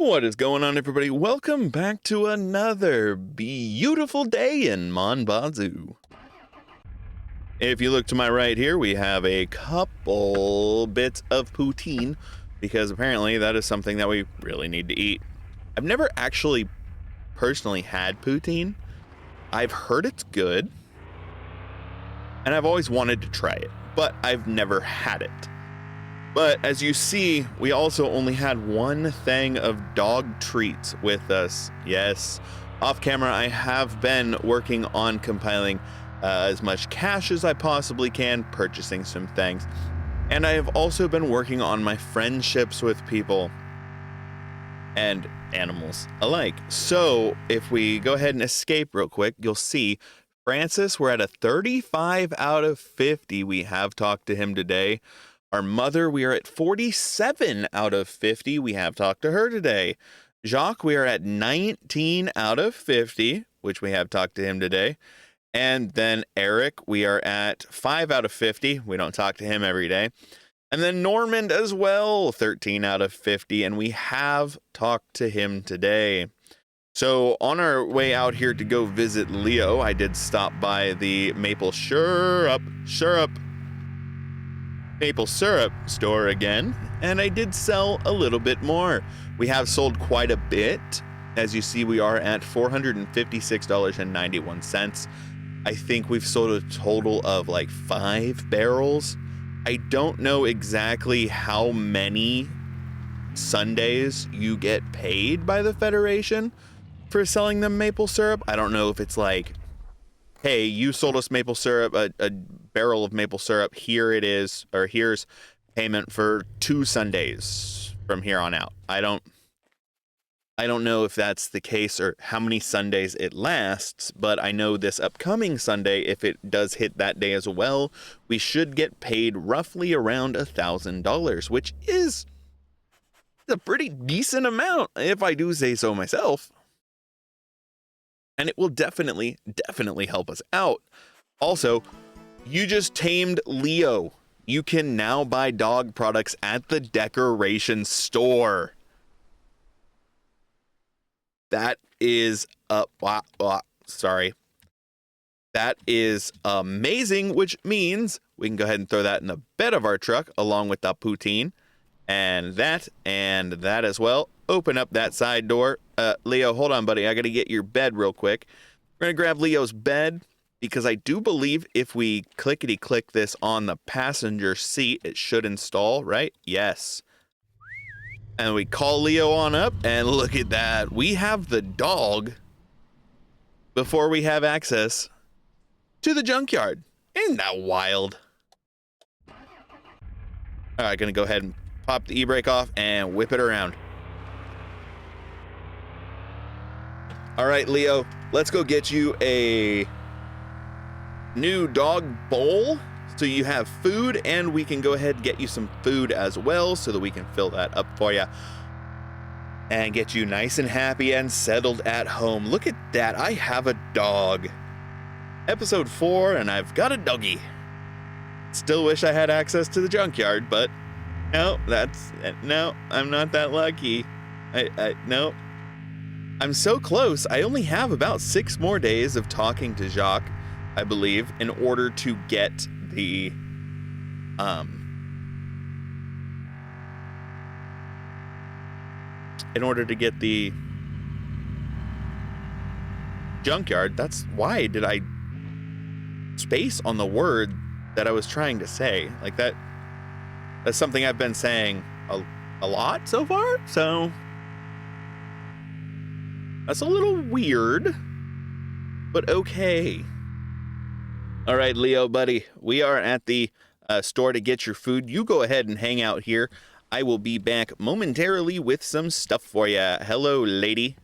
What is going on, everybody? Welcome back to another beautiful day in Mon Bazou. If you look to my right here, we have a couple bits of poutine, because apparently that is something that we really need to eat. I've never actually personally had poutine. I've heard it's good, and I've always wanted to try it, but I've never had it. But as you see, we also only had one thing of dog treats with us. Yes, off camera, I have been working on compiling as much cash as I possibly can, purchasing some things. And I have also been working on my friendships with people and animals alike. So if we go ahead and escape real quick, you'll see Francis, we're at a 35 out of 50. We have talked to him today. Our mother, we are at 47 out of 50. We have talked to her today. Jacques, we are at 19 out of 50, which we have talked to him today. And then Eric, we are at 5 out of 50. We don't talk to him every day. And then Normand as well, 13 out of 50. And we have talked to him today. So on our way out here to go visit Leo, I did stop by the maple syrup store again, and I did sell a little bit more. We have sold quite a bit. As you see, we are at $456.91. I think we've sold a total of like 5 barrels. I don't know exactly how many Sundays you get paid by the Federation for selling them maple syrup. I don't know if it's like, hey, you sold us maple syrup, a barrel of maple syrup, here it is, or here's payment for 2 Sundays from here on out. I don't know if that's the case or how many Sundays it lasts, but I know this upcoming Sunday, if it does hit that day as well, we should get paid roughly around $1,000, which is a pretty decent amount, if I do say so myself. And it will definitely help us out. Also, you just tamed Leo. You can now buy dog products at the decoration store. That is That is amazing, which means we can go ahead and throw that in the bed of our truck along with the poutine and that as well. Open up that side door. Leo, hold on, buddy. I got to get your bed real quick. We're going to grab Leo's bed because I do believe if we clickety-click this on the passenger seat, it should install, right? Yes. And we call Leo on up, and look at that. We have the dog before we have access to the junkyard. Isn't that wild? All right, going to go ahead and pop the e-brake off and whip it around. All right, Leo, let's go get you a new dog bowl so you have food, and we can go ahead and get you some food as well so that we can fill that up for you and get you nice and happy and settled at home. Look at that. I have a dog. Episode 4, and I've got a doggy. Still wish I had access to the junkyard, but no, I'm not that lucky. No. I'm so close. I only have about 6 more days of talking to Jacques, I believe, in order to get the junkyard. That's why did I space on the word that I was trying to say. Like that's something I've been saying a lot so far, so that's a little weird, but okay. All right, Leo, buddy, we are at the store to get your food. You go ahead and hang out here. I will be back momentarily with some stuff for you. Hello, lady.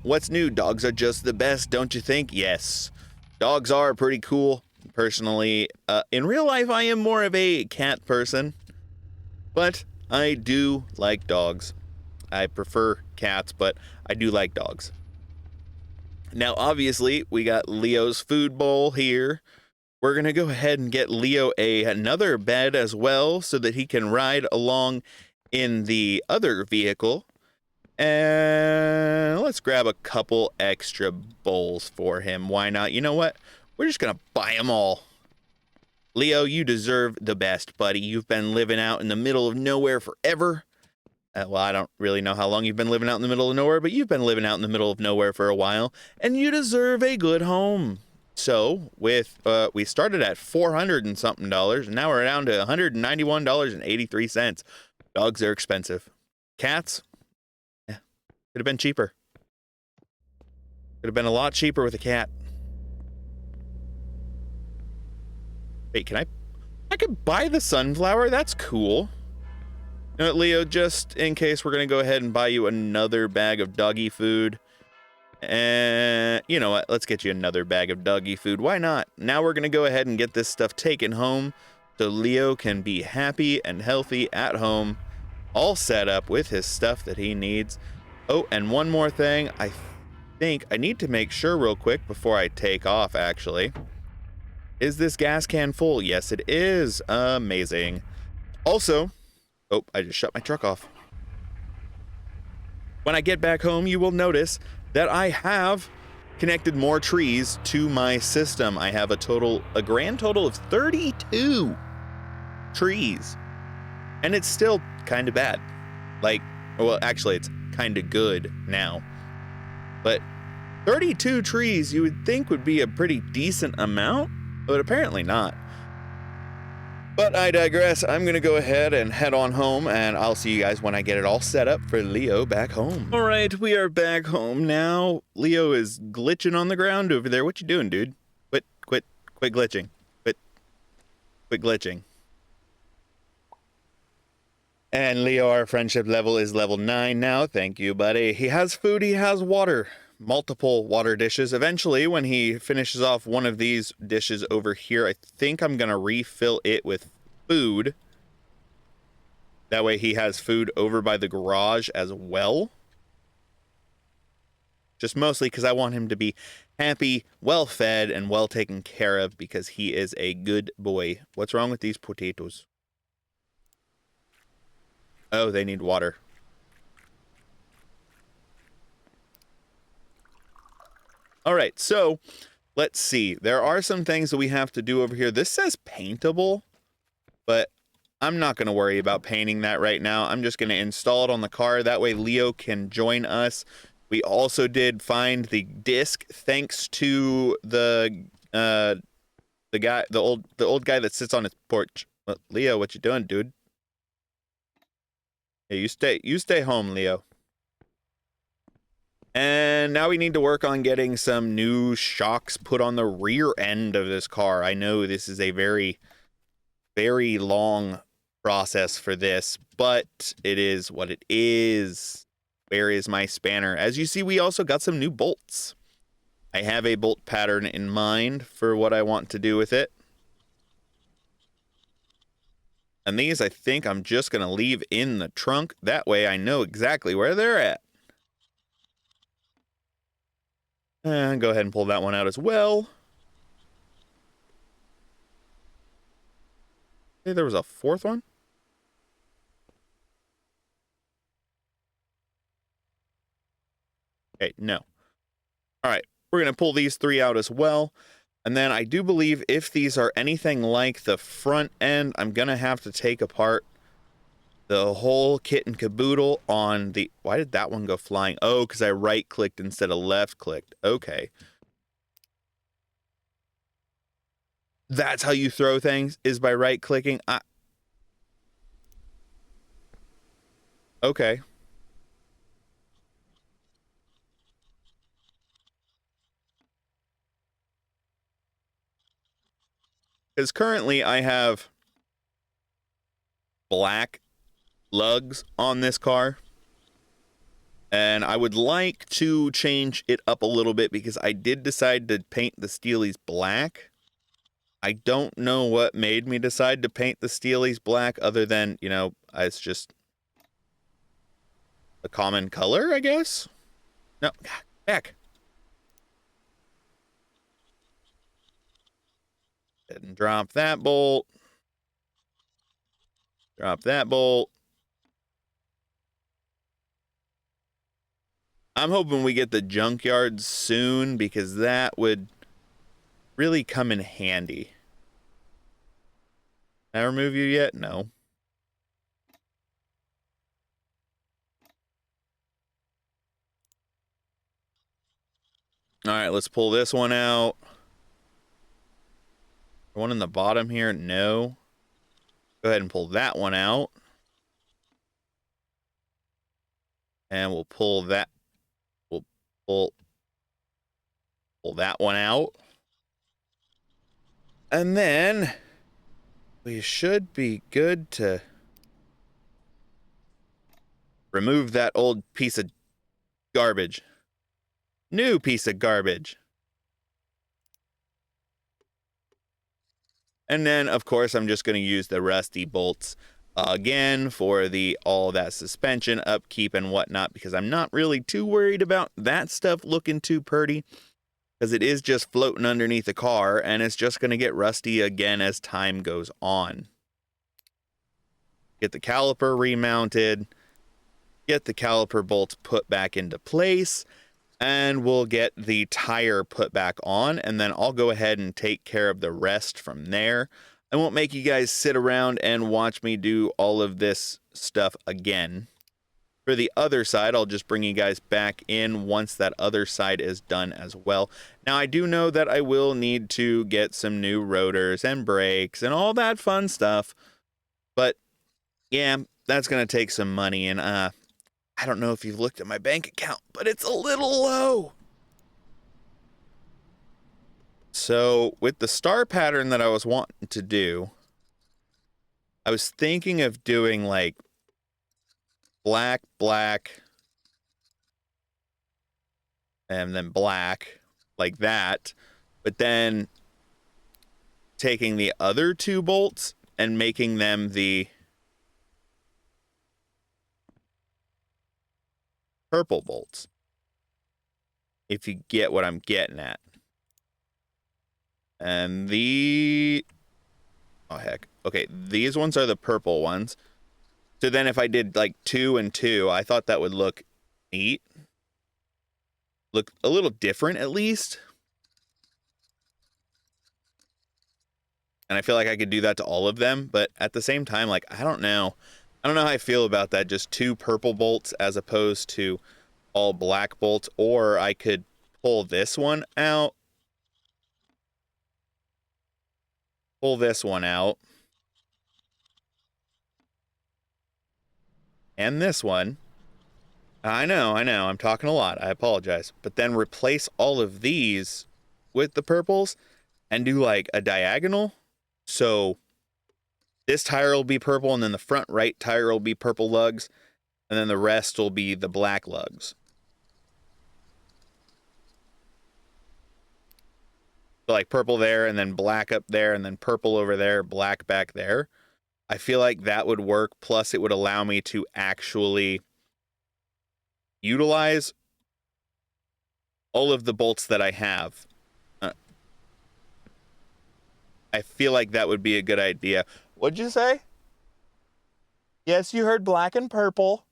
What's new? Dogs are just the best, don't you think? Yes, dogs are pretty cool. Personally, in real life, I am more of a cat person, but I do like dogs. I prefer cats, but I do like dogs. Now, obviously, we got Leo's food bowl here. We're going to go ahead and get Leo another bed as well so that he can ride along in the other vehicle. And let's grab a couple extra bowls for him. Why not? You know what? We're just gonna buy them all. Leo, you deserve the best, buddy. You've been living out in the middle of nowhere forever. Well, I don't really know how long you've been living out in the middle of nowhere, but you've been living out in the middle of nowhere for a while, and you deserve a good home. So, with we started at $400 and something, and now we're down to $191.83. Dogs are expensive. Cats, yeah, could have been cheaper. Could have been a lot cheaper with a cat. Wait, can I could buy the sunflower? That's cool. You know what, Leo, just in case, we're going to go ahead and buy you another bag of doggy food. And you know what? Let's get you another bag of doggy food. Why not? Now we're going to go ahead and get this stuff taken home so Leo can be happy and healthy at home, all set up with his stuff that he needs. Oh, and one more thing. I think I need to make sure real quick before I take off, actually. Is this gas can full? Yes, it is. Amazing. Also, oh, I just shut my truck off. When I get back home, you will notice that I have connected more trees to my system. I have a grand total of 32 trees. And it's still kind of bad. Like, well, actually, it's kind of good now. But 32 trees you would think would be a pretty decent amount, but apparently not. But I digress. I'm going to go ahead and head on home, and I'll see you guys when I get it all set up for Leo back home. All right, we are back home now. Leo is glitching on the ground over there. What you doing, dude? Quit glitching. Quit glitching. And Leo, our friendship level is level 9 now. Thank you, buddy. He has food, he has water. Multiple water dishes. Eventually, when he finishes off one of these dishes over here, I think I'm gonna refill it with food. That way he has food over by the garage as well. Just mostly because I want him to be happy, well fed, and well taken care of, because he is a good boy. What's wrong with these potatoes? Oh, they need water. All right, so let's see. There are some things that we have to do over here. This says paintable, but I'm not going to worry about painting that right now. I'm just going to install it on the car. That way Leo can join us. We also did find the disc thanks to the old guy that sits on his porch. Well, Leo, what you doing, dude? Hey, you stay home, Leo. And now we need to work on getting some new shocks put on the rear end of this car. I know this is a very, very long process for this, but it is what it is. Where is my spanner? As you see, we also got some new bolts. I have a bolt pattern in mind for what I want to do with it. And these, I think I'm just going to leave in the trunk. That way I know exactly where they're at. And go ahead and pull that one out as well. Hey, there was a fourth one? Okay, no. All right, we're going to pull these 3 out as well. And then I do believe if these are anything like the front end, I'm going to have to take apart the whole kit and caboodle on the... Why did that one go flying? Oh, because I right-clicked instead of left-clicked. Okay. That's how you throw things, is by right-clicking. Okay. Because currently I have black lugs on this car. And I would like to change it up a little bit because I did decide to paint the Steelies black. I don't know what made me decide to paint the Steelies black other than, you know, it's just a common color, I guess? No, back. And drop that bolt. Drop that bolt. I'm hoping we get the junkyard soon because that would really come in handy. Can I remove you yet? No. All right, let's pull this one out. The one in the bottom here, no. Go ahead and pull that one out. And we'll pull that. We'll pull that one out. And then we should be good to remove that old piece of garbage. New piece of garbage. And then, of course, I'm just going to use the rusty bolts again for all that suspension upkeep and whatnot, because I'm not really too worried about that stuff looking too pretty, because it is just floating underneath the car, and it's just going to get rusty again as time goes on. Get the caliper remounted, get the caliper bolts put back into place, and we'll get the tire put back on, and then I'll go ahead and take care of the rest from there. I won't make you guys sit around and watch me do all of this stuff again. For the other side, I'll just bring you guys back in once that other side is done as well. Now, I do know that I will need to get some new rotors and brakes and all that fun stuff, but yeah, that's going to take some money, and I don't know if you've looked at my bank account, but it's a little low. So with the star pattern that I was wanting to do, I was thinking of doing like black, black, and then black, like that. But then taking the other two bolts and making them the purple bolts, if you get what I'm getting at. And oh heck, okay, these ones are the purple ones. So then if I did like 2 and 2, I thought that would look neat, look a little different at least. And I feel like I could do that to all of them, but at the same time, like, I don't know how I feel about that. Just 2 purple bolts as opposed to all black bolts. Or I could pull this one out, pull this one out, and this one. I know, I'm talking a lot. I apologize. But then replace all of these with the purples and do like a diagonal. So this tire will be purple, and then the front right tire will be purple lugs, and then the rest will be the black lugs. So like purple there, and then black up there, and then purple over there, black back there. I feel like that would work. Plus, it would allow me to actually utilize all of the bolts that I have. I feel like that would be a good idea. What'd you say? Yes, you heard black and purple.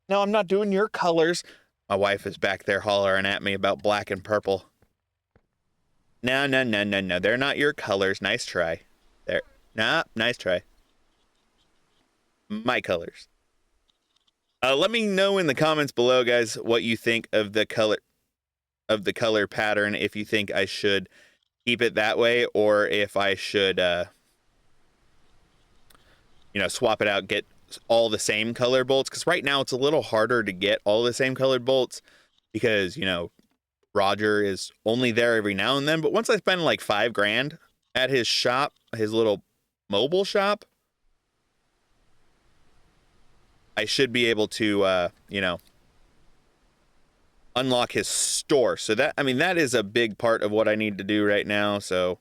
No, I'm not doing your colors. My wife is back there hollering at me about black and purple. No. They're not your colors. Nice try. There. Nah, nice try. My colors. Let me know in the comments below, guys, what you think of the color pattern. If you think I should keep it that way, or if I should, swap it out, get all the same color bolts. Because right now it's a little harder to get all the same colored bolts because, Roger is only there every now and then. But once I spend like $5,000 at his shop, his little mobile shop, I should be able to, unlock his store. So that is a big part of what I need to do right now. So,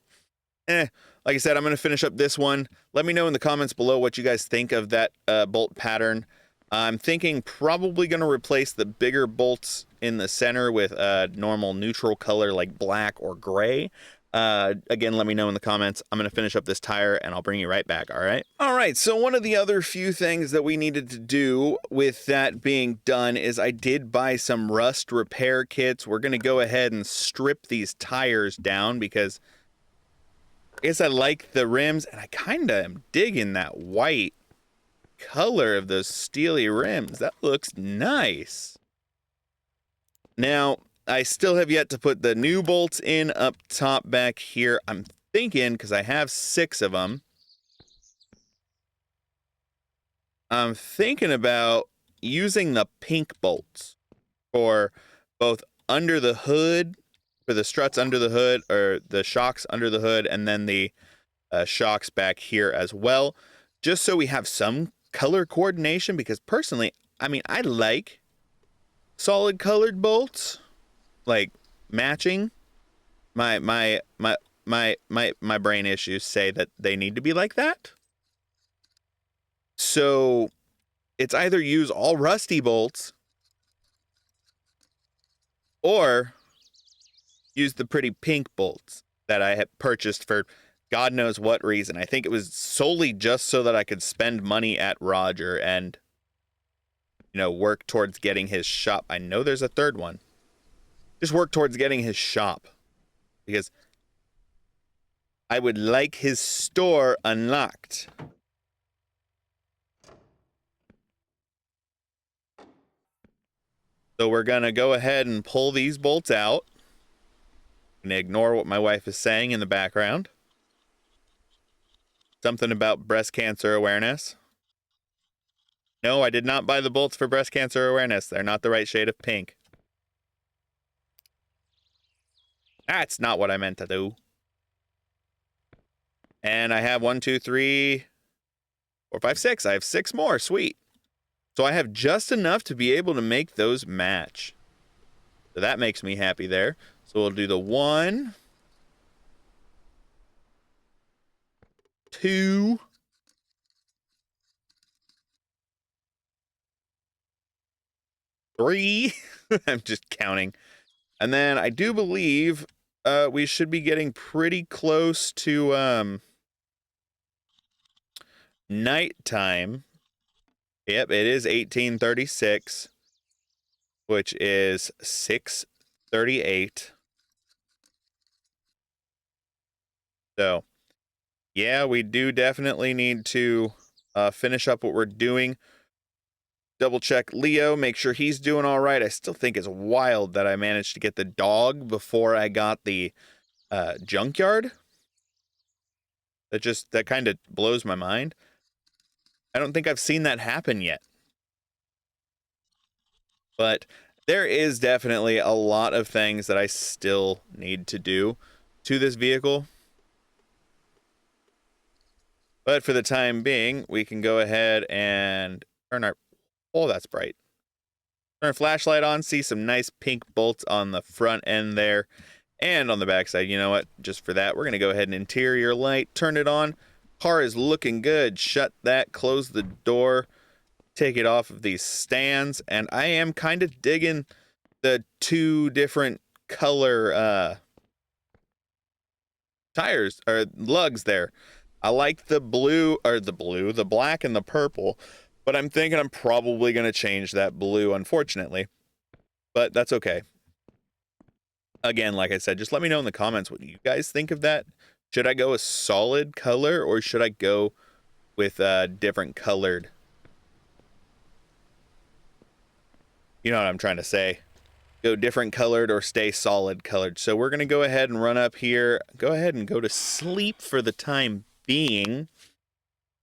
like I said, I'm going to finish up this one. Let me know in the comments below what you guys think of that bolt pattern. I'm thinking probably going to replace the bigger bolts in the center with a normal neutral color like black or gray. Again, let me know in the comments. I'm going to finish up this tire and I'll bring you right back, all right? All right, so one of the other few things that we needed to do with that being done is I did buy some rust repair kits. We're going to go ahead and strip these tires down because I guess I like the rims and I kind of am digging that white color of those steely rims. That looks nice. Now, I still have yet to put the new bolts in up top back here. I'm thinking, because I have 6 of them, I'm thinking about using the pink bolts for both under the hood, for the struts under the hood, or the shocks under the hood, and then the shocks back here as well, just so we have some color coordination, because personally, I mean, I like solid colored bolts. Like matching. My brain issues say that they need to be like that. So it's either use all rusty bolts or use the pretty pink bolts that I had purchased for God knows what reason. I think it was solely just so that I could spend money at Roger and, you know, work towards getting his shop. I know there's a third one. Just work towards getting his shop, because I would like his store unlocked. So we're going to go ahead and pull these bolts out and ignore what my wife is saying in the background. Something about breast cancer awareness. No, I did not buy the bolts for breast cancer awareness. They're not the right shade of pink. That's not what I meant to do. And I have 1, 2, 3, 4, 5, 6. I have 6 more. Sweet. So I have just enough to be able to make those match. So that makes me happy there. So we'll do the 1, 2, 3. I'm just counting. And then I do believe we should be getting pretty close to nighttime. Yep, it is 1836, which is 6:38. So, yeah, we do definitely need to finish up what we're doing. Double check Leo, make sure he's doing all right. I still think it's wild that I managed to get the dog before I got the junkyard. That kind of blows my mind. I don't think I've seen that happen yet. But there is definitely a lot of things that I still need to do to this vehicle. But for the time being, we can go ahead and turn our... Oh, that's bright. Turn our flashlight on, see some nice pink bolts on the front end there. And on the back side, you know what? Just for that, we're going to go ahead and interior light, turn it on. Car is looking good. Shut that, close the door, take it off of these stands. And I am kind of digging the 2 different color tires, or lugs there. I like the the black and the purple, but I'm thinking I'm probably going to change that blue, unfortunately. But that's okay. Again, like I said, just let me know in the comments what you guys think of that. Should I go a solid color, or should I go with different colored? You know what I'm trying to say. Go different colored or stay solid colored. So we're going to go ahead and run up here. Go ahead and go to sleep for the time being.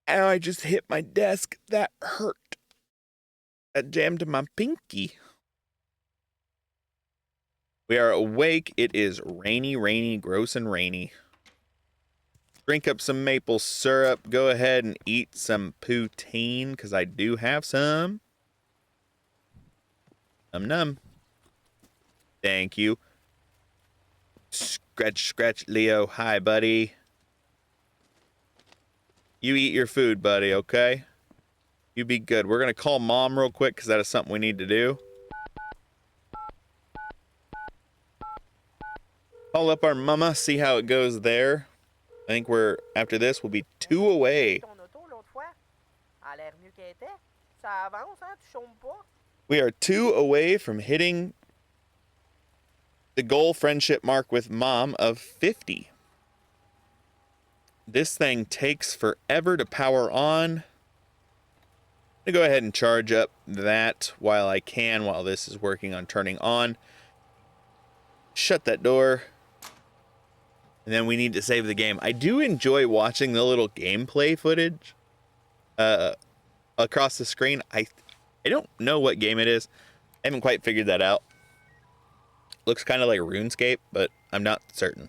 Ow, I just hit my desk. That hurt. That jammed my pinky. We are awake. It is rainy, gross and rainy. Drink up some maple syrup. Go ahead and eat some poutine, because I do have some. Num. Thank you. Scratch, Leo. Hi, buddy. You eat your food, buddy, okay? You be good. We're going to call Mom real quick, because that is something we need to do. Call up our mama, see how it goes there. I think after this, we'll be 2 away. We are 2 away from hitting the goal friendship mark with Mom of 50. This thing takes forever to power on. I'm going to go ahead and charge up that while I can, while this is working on turning on. Shut that door. And then we need to save the game. I do enjoy watching the little gameplay footage across the screen. I don't know what game it is. I haven't quite figured that out. Looks kind of like RuneScape, but I'm not certain.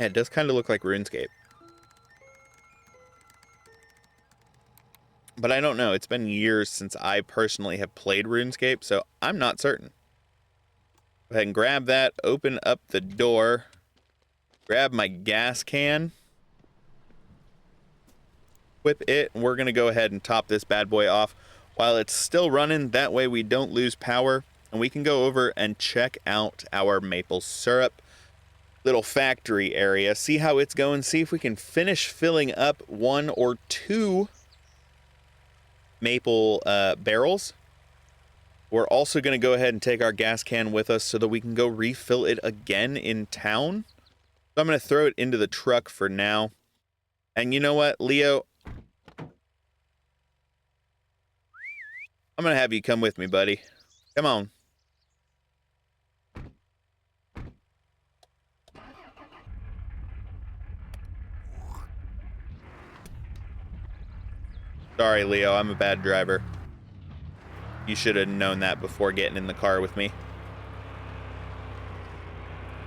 Yeah, it does kind of look like RuneScape. But I don't know. It's been years since I personally have played RuneScape, so I'm not certain. Go ahead and grab that, open up the door, grab my gas can, whip it, and we're going to go ahead and top this bad boy off while it's still running. That way we don't lose power, and we can go over and check out our maple syrup little factory area, see how it's going, see if we can finish filling up 1 or 2 maple barrels. We're also going to go ahead and take our gas can with us so that we can go refill it again in town. So I'm going to throw it into the truck for now. And you know what, Leo? I'm going to have you come with me, buddy. Come on. Sorry, Leo, I'm a bad driver. You should have known that before getting in the car with me.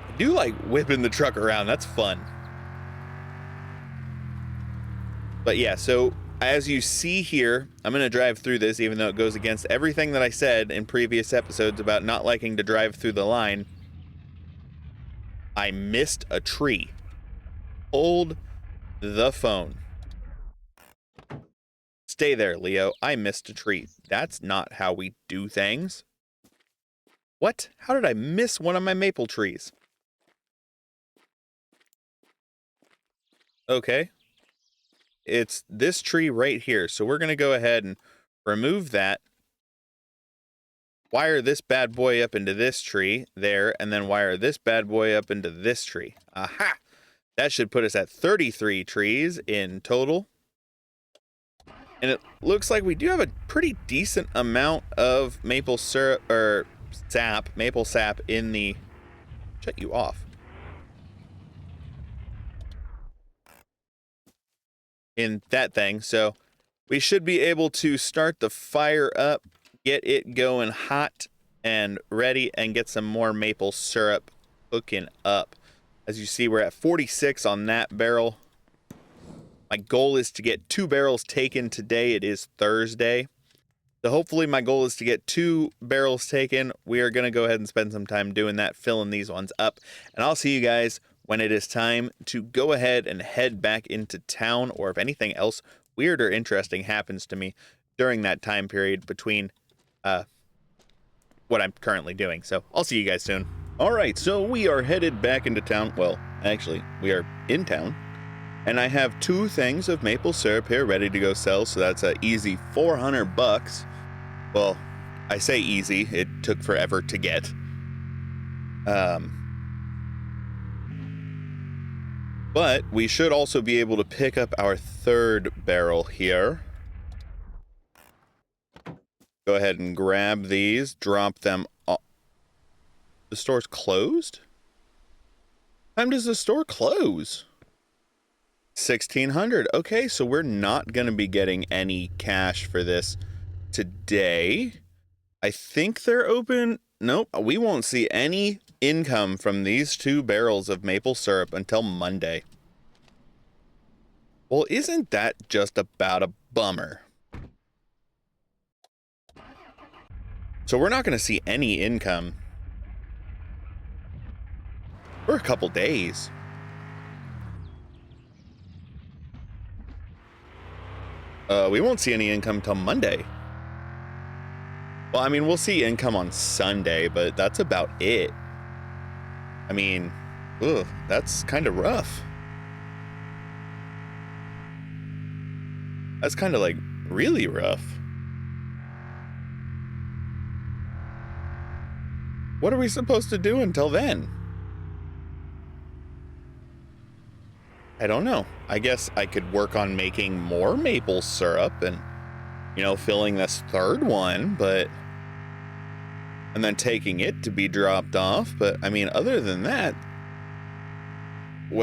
I do like whipping the truck around. That's fun. But yeah, so as you see here, I'm going to drive through this, even though it goes against everything that I said in previous episodes about not liking to drive through the line. I missed a tree. Hold the phone. Stay there, Leo. I missed a tree. That's not how we do things. What? How did I miss one of my maple trees? Okay. It's this tree right here. So we're going to go ahead and remove that. Wire this bad boy up into this tree there, and then wire this bad boy up into this tree. Aha! That should put us at 33 trees in total. And it looks like we do have a pretty decent amount of maple syrup, or sap, maple sap in the... Shut you off. In that thing. So we should be able to start the fire up, get it going hot and ready, and get some more maple syrup cooking up. As you see, we're at 46 on that barrel. My goal is to get 2 barrels taken today. It is Thursday. So hopefully my goal is to get 2 barrels taken. We are going to go ahead and spend some time doing that, filling these ones up. And I'll see you guys when it is time to go ahead and head back into town, or if anything else weird or interesting happens to me during that time period between what I'm currently doing. So I'll see you guys soon. All right, so we are headed back into town. Well, actually, we are in town. And I have 2 things of maple syrup here ready to go sell. So that's an easy 400 bucks. Well, I say easy. It took forever to get. But we should also be able to pick up our 3rd barrel here. Go ahead and grab these, drop them off. The store's closed? What time does the store close? 1600. Okay, so we're not going to be getting any cash for this today. I think they're open. Nope, we won't see any income from these 2 barrels of maple syrup until Monday. Well, isn't that just about a bummer? So we're not going to see any income for a couple days. We won't see any income till Monday. Well, I mean, we'll see income on Sunday, but that's about it. I mean, ugh, that's kind of rough. That's kind of like really rough. What are we supposed to do until then? I don't know. I guess I could work on making more maple syrup and, you know, filling this third one, but... and then taking it to be dropped off. But, I mean, other than that...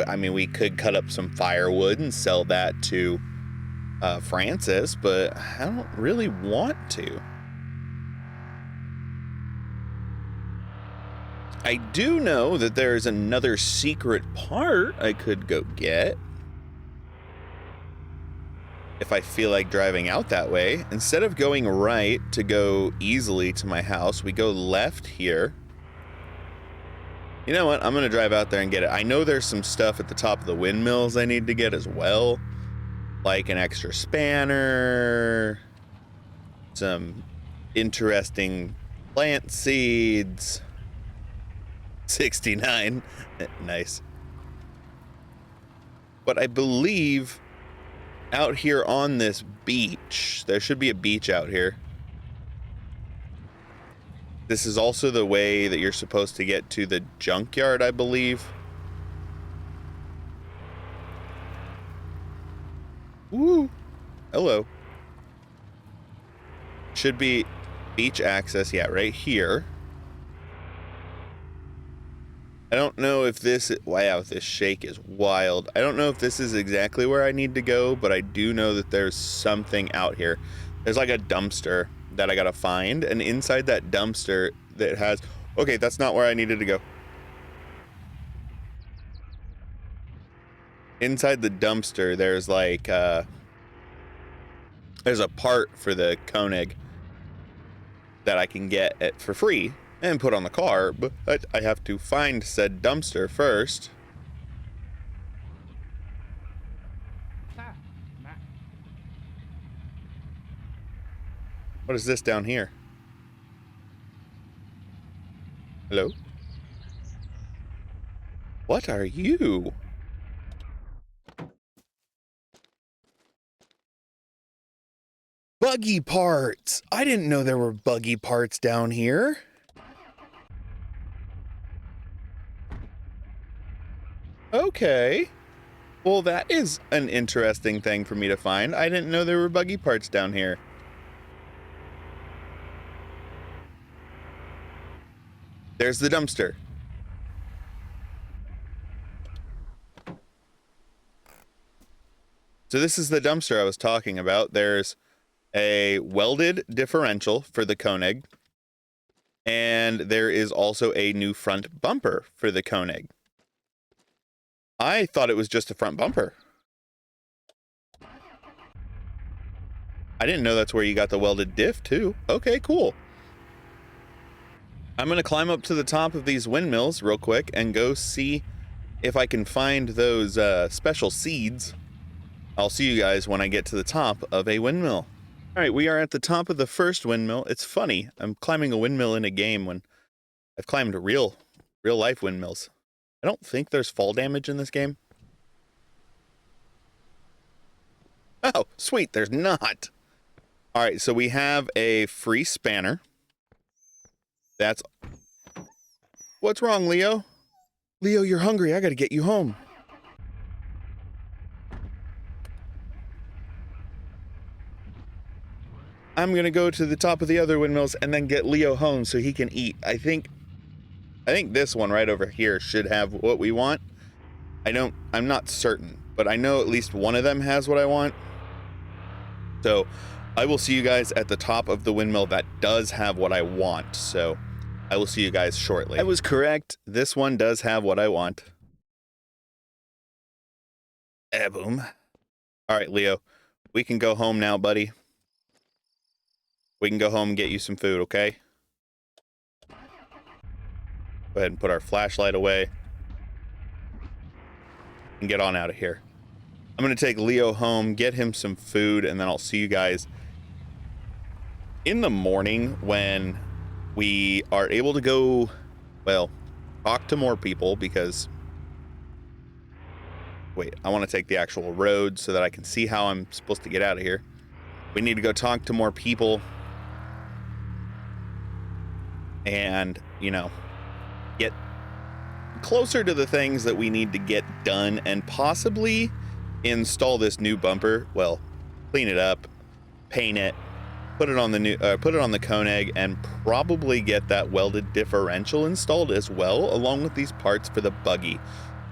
I mean, we could cut up some firewood and sell that to Francis, but I don't really want to. I do know that there's another secret part I could go get if I feel like driving out that way. Instead of going right to go easily to my house, we go left here. You know what? I'm going to drive out there and get it. I know there's some stuff at the top of the windmills I need to get as well, like an extra spanner, some interesting plant seeds. 69. Nice. But I believe out here on this beach, there should be a beach out here. This is also the way that you're supposed to get to the junkyard, I believe. Woo. Hello. Should be beach access, yeah, right here. I don't know if this, wow, this shake is wild. I don't know if this is exactly where I need to go, but I do know that there's something out here. There's like a dumpster that I gotta find, and inside that dumpster that has, okay, that's not where I needed to go. Inside the dumpster, there's like, there's a part for the Koenig that I can get for free and put on the car, but I have to find said dumpster first. What is this down here? Hello? What are you? Buggy parts! I didn't know there were buggy parts down here. Okay. Well, that is an interesting thing for me to find. I didn't know there were buggy parts down here. There's the dumpster. So this is the dumpster I was talking about. There's a welded differential for the Koenig, and there is also a new front bumper for the Koenig. I thought it was just a front bumper. I didn't know that's where you got the welded diff too. Okay, cool. I'm gonna climb up to the top of these windmills real quick and go see if I can find those special seeds. I'll see you guys when I get to the top of a windmill. All right, we are at the top of the first windmill. It's funny, I'm climbing a windmill in a game when I've climbed real life windmills. I don't think there's fall damage in this game. Oh, sweet, there's not. All right, so we have a free spanner. That's... What's wrong, Leo? Leo, you're hungry. I gotta get you home. I'm gonna go to the top of the other windmills and then get Leo home so he can eat. I think this one right over here should have what we want. I'm not certain, but I know at least one of them has what I want. So I will see you guys at the top of the windmill that does have what I want. So I will see you guys shortly. I was correct. This one does have what I want. Boom. All right, Leo, we can go home now, buddy. We can go home and get you some food, okay? Go ahead and put our flashlight away and get on out of here. I'm going to take Leo home, get him some food, and then I'll see you guys in the morning when we are able to go, well, talk to more people because, wait, I want to take the actual road so that I can see how I'm supposed to get out of here. We need to go talk to more people and, you know, get closer to the things that we need to get done and possibly install this new bumper. Well, clean it up, paint it, put it on the Koenig, and probably get that welded differential installed as well, along with these parts for the buggy.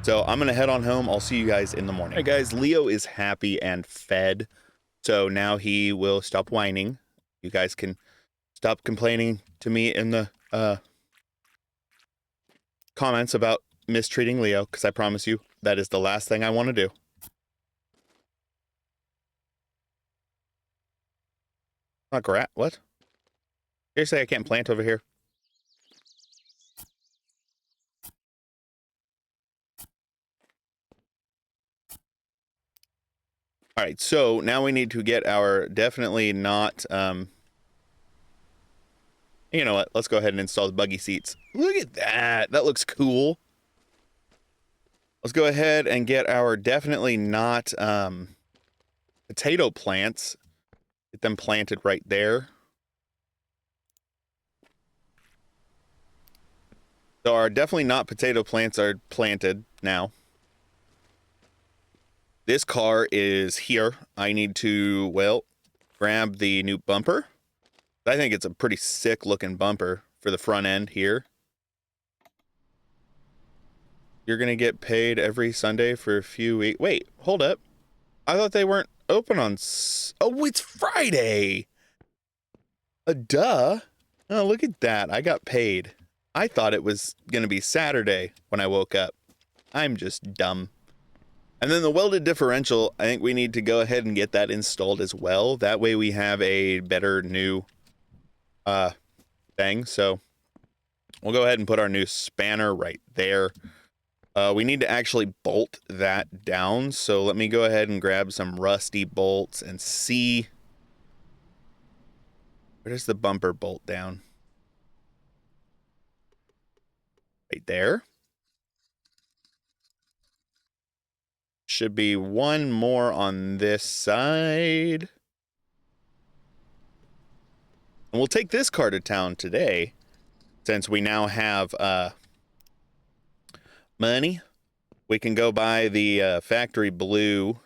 So I'm gonna head on home. I'll see you guys in the morning. All right, guys, Leo is happy and fed, so now he will stop whining. You guys can stop complaining to me in the comments about mistreating Leo, because I promise you that is the last thing I want to do. Not what? Seriously, I can't plant over here. All right, so now we need to get our definitely not, you know what? Let's go ahead and install the buggy seats. Look at that. That looks cool. Let's go ahead and get our definitely not potato plants. Get them planted right there. So our definitely not potato plants are planted now. This car is here. I need to, well, grab the new bumper. I think it's a pretty sick looking bumper for the front end here. You're going to get paid every Sunday for a few weeks. Wait, hold up. I thought they weren't open on... Oh, it's Friday. Duh. Oh, look at that. I got paid. I thought it was going to be Saturday when I woke up. I'm just dumb. And then the welded differential, I think we need to go ahead and get that installed as well. That way we have a better new thing. So we'll go ahead and put our new spanner right there. We need to actually bolt that down. So let me go ahead and grab some rusty bolts and see. Where does the bumper bolt down? Right there. Should be one more on this side. And we'll take this car to town today, since we now have money. We can go buy the factory blue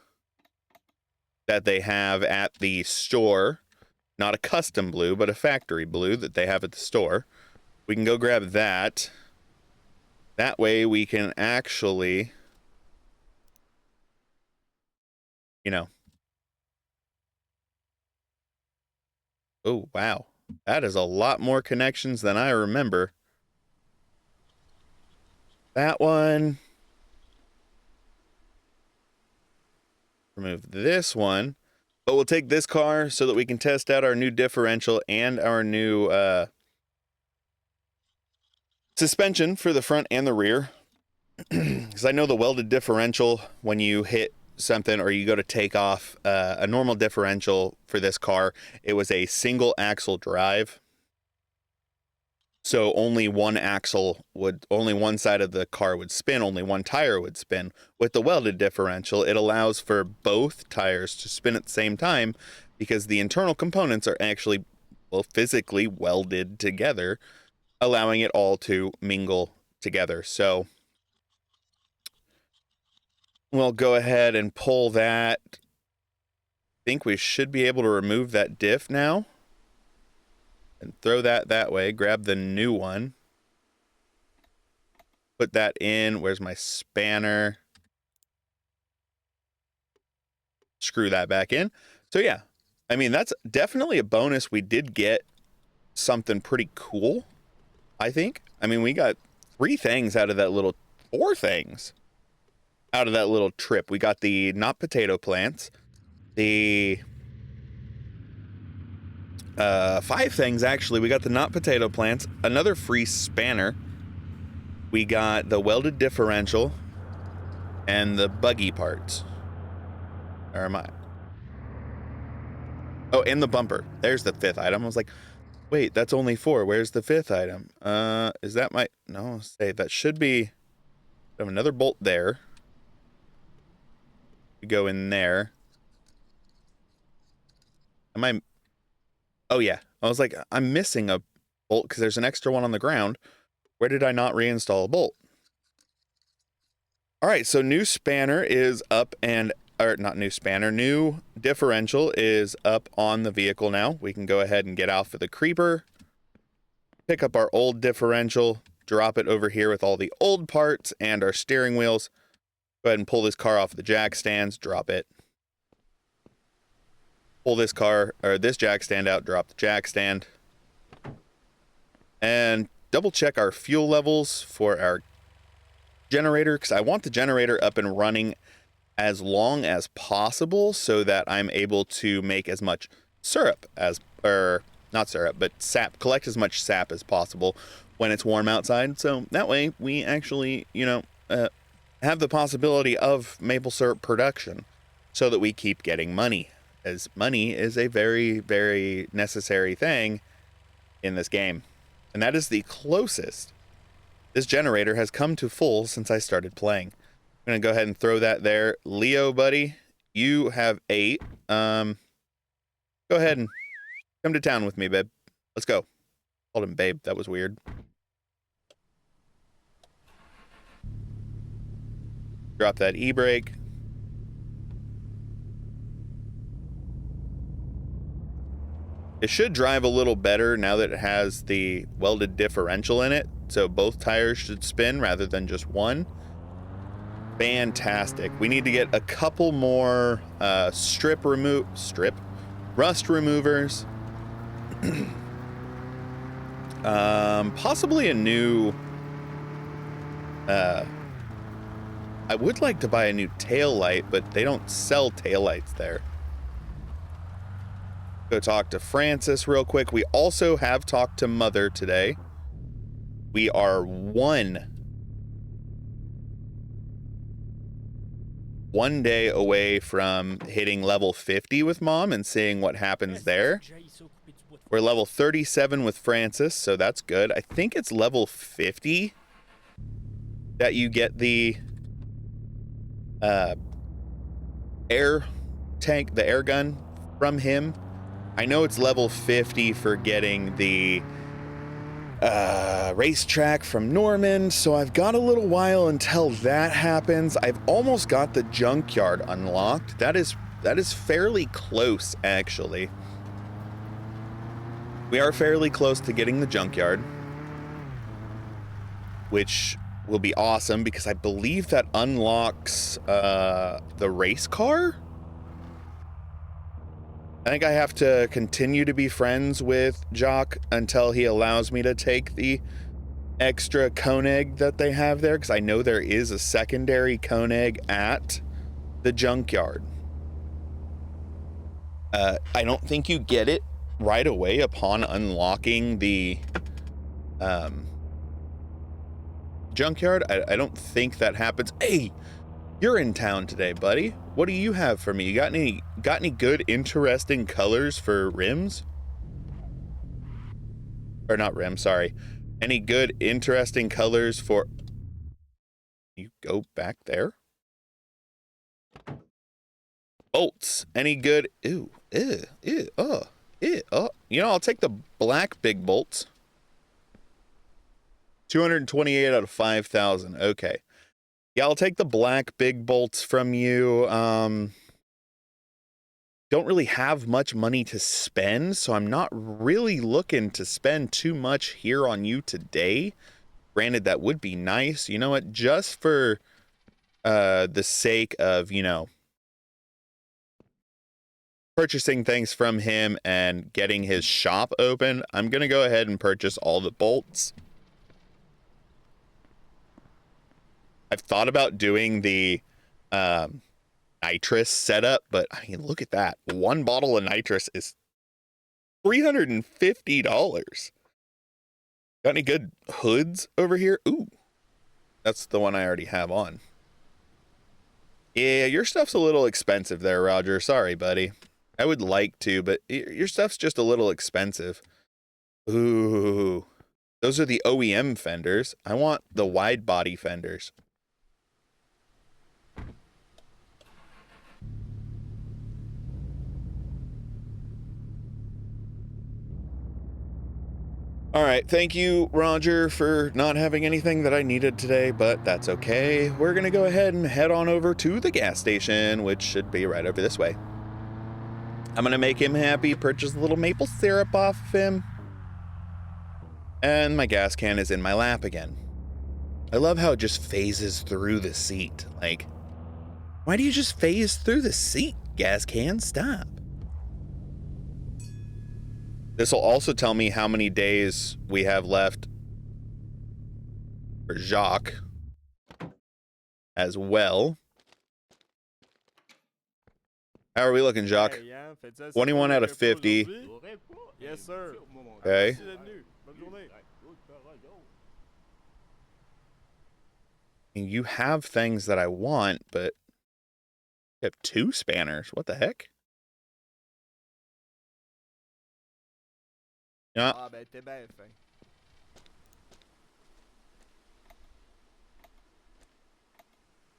that they have at the store. Not a custom blue, but a factory blue that they have at the store. We can go grab that. That way we can actually, you know. Oh, wow. That is a lot more connections than I remember. That one. Remove this one. But we'll take this car so that we can test out our new differential and our new suspension for the front and the rear. Because I know the welded differential, when you hit something or you go to take off a normal differential for this car, it was a single axle drive. So only one side of the car would spin, only one tire would spin. With the welded differential, it allows for both tires to spin at the same time because the internal components are actually, well, physically welded together, allowing it all to mingle together. So we'll go ahead and pull that. I think we should be able to remove that diff now. And throw that way. Grab the new one. Put that in. Where's my spanner? Screw that back in. So yeah, I mean, that's definitely a bonus. We did get something pretty cool, I think. I mean, we got 4 things out of that little trip. We got the not potato plants, the 5 things actually. We got the not potato plants, another free spanner, we got the welded differential, and the buggy parts. Or am I? Oh, and the bumper. There's the 5th item. I was like, wait, that's only 4. Where's the 5th item? Is that my... No, say that should be... I have another bolt there. We go in there. Am I... Oh, yeah. I was like, I'm missing a bolt because there's an extra one on the ground. Where did I not reinstall a bolt? All right, so new spanner is up and... Or not new spanner, new differential is up on the vehicle now. We can go ahead and get out for the creeper. Pick up our old differential. Drop it over here with all the old parts and our steering wheels. Go ahead and pull this car off the jack stands. Drop it. Pull this car, or this jack stand out. Drop the jack stand. And double check our fuel levels for our generator, because I want the generator up and running as long as possible so that I'm able to make as much syrup as, or not syrup, but sap, collect as much sap as possible when it's warm outside. So that way we actually, you know, have the possibility of maple syrup production so that we keep getting money, as money is a very, very necessary thing in this game. And that is the closest this generator has come to full since I started playing. I'm going to go ahead and throw that there. Leo, buddy, you have 8. Go ahead and come to town with me, babe. Let's go. Called him babe. That was weird. Drop that e-brake. It should drive a little better now that it has the welded differential in it. So both tires should spin rather than just one. Fantastic. We need to get a couple more rust removers. Possibly a new I would like to buy a new tail light, but they don't sell tail lights there. Go talk to Francis real quick. We also have talked to Mother today. We are one day away from hitting level 50 with Mom and seeing what happens there. We're level 37 with Francis, so that's good. I think it's level 50 that you get the air tank, the air gun from him. I know it's level 50 for getting the racetrack from Norman, so I've got a little while until that happens. I've almost got the junkyard unlocked. That is fairly close, actually. We are fairly close to getting the junkyard, which will be awesome because I believe that unlocks the race car. I think I have to continue to be friends with Jock until he allows me to take the extra Koenig that they have there, because I know there is a secondary Koenig at the junkyard. I don't think you get it right away upon unlocking the junkyard. I don't think that happens. Hey, you're in town today, buddy. What do you have for me? You got any good, interesting colors for rims? Or not rims, sorry. Any good, interesting colors for... You go back there? Bolts. Any good... Ew. You know, I'll take the black big bolts. 228 out of 5,000. Okay. Yeah, I'll take the black big bolts from you. Don't really have much money to spend, so I'm not really looking to spend too much here on you today. Granted, that would be nice. You know what? Just for the sake of, you know, purchasing things from him and getting his shop open, I'm going to go ahead and purchase all the bolts. I've thought about doing the nitrous setup, but I mean, look at that. One bottle of nitrous is $350. Got any good hoods over here? Ooh, that's the one I already have on. Yeah, your stuff's a little expensive there, Roger. Sorry, buddy. I would like to, but your stuff's just a little expensive. Ooh. Those are the OEM fenders. I want the wide body fenders. All right, thank you, Roger, for not having anything that I needed today, but that's okay. We're going to go ahead and head on over to the gas station, which should be right over this way. I'm going to make him happy, purchase a little maple syrup off of him. And my gas can is in my lap again. I love how it just phases through the seat. Like, why do you just phase through the seat, gas can? Stop. This will also tell me how many days we have left for Jacques as well. How are we looking, Jacques? 21 out of 50. Yes, sir. Okay. And you have things that I want, but you have 2 spanners. What the heck? Yeah. Ah, ben, t'es bien fin.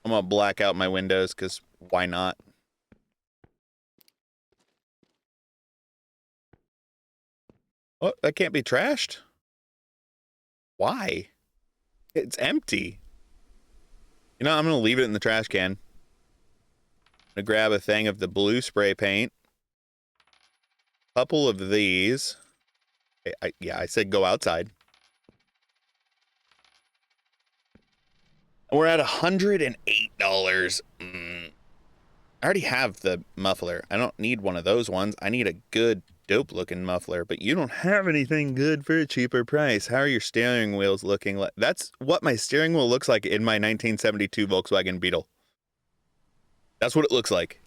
I'm gonna black out my windows, because why not? Oh, that can't be trashed? Why? It's empty. You know, I'm gonna leave it in the trash can. I'm gonna grab a thing of the blue spray paint. Couple of these. Yeah, I said go outside. We're at $108. I already have the muffler. I don't need one of those ones. I need a good, dope-looking muffler, but you don't have anything good for a cheaper price. How are your steering wheels looking like? That's what my steering wheel looks like in my 1972 Volkswagen Beetle. That's what it looks like.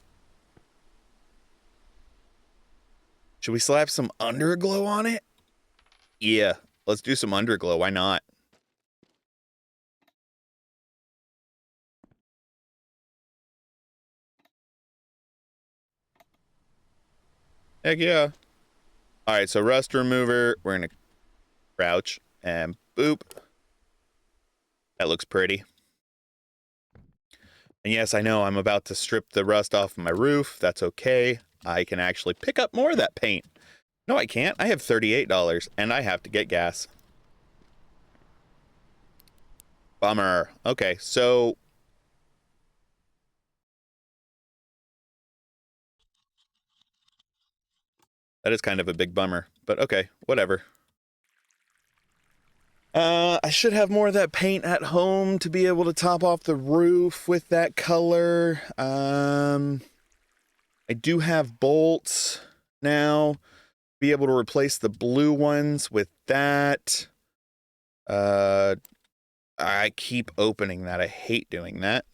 Should we slap some underglow on it? Yeah, let's do some underglow. Why not? Heck yeah. All right, so rust remover. We're going to crouch and boop. That looks pretty. And yes, I know I'm about to strip the rust off my roof. That's okay. I can actually pick up more of that paint. No, I can't. I have $38 and I have to get gas. Bummer. Okay, so that is kind of a big bummer, but okay, whatever. I should have more of that paint at home to be able to top off the roof with that color. I do have bolts now. Be able to replace the blue ones with that. I keep opening that. I hate doing that.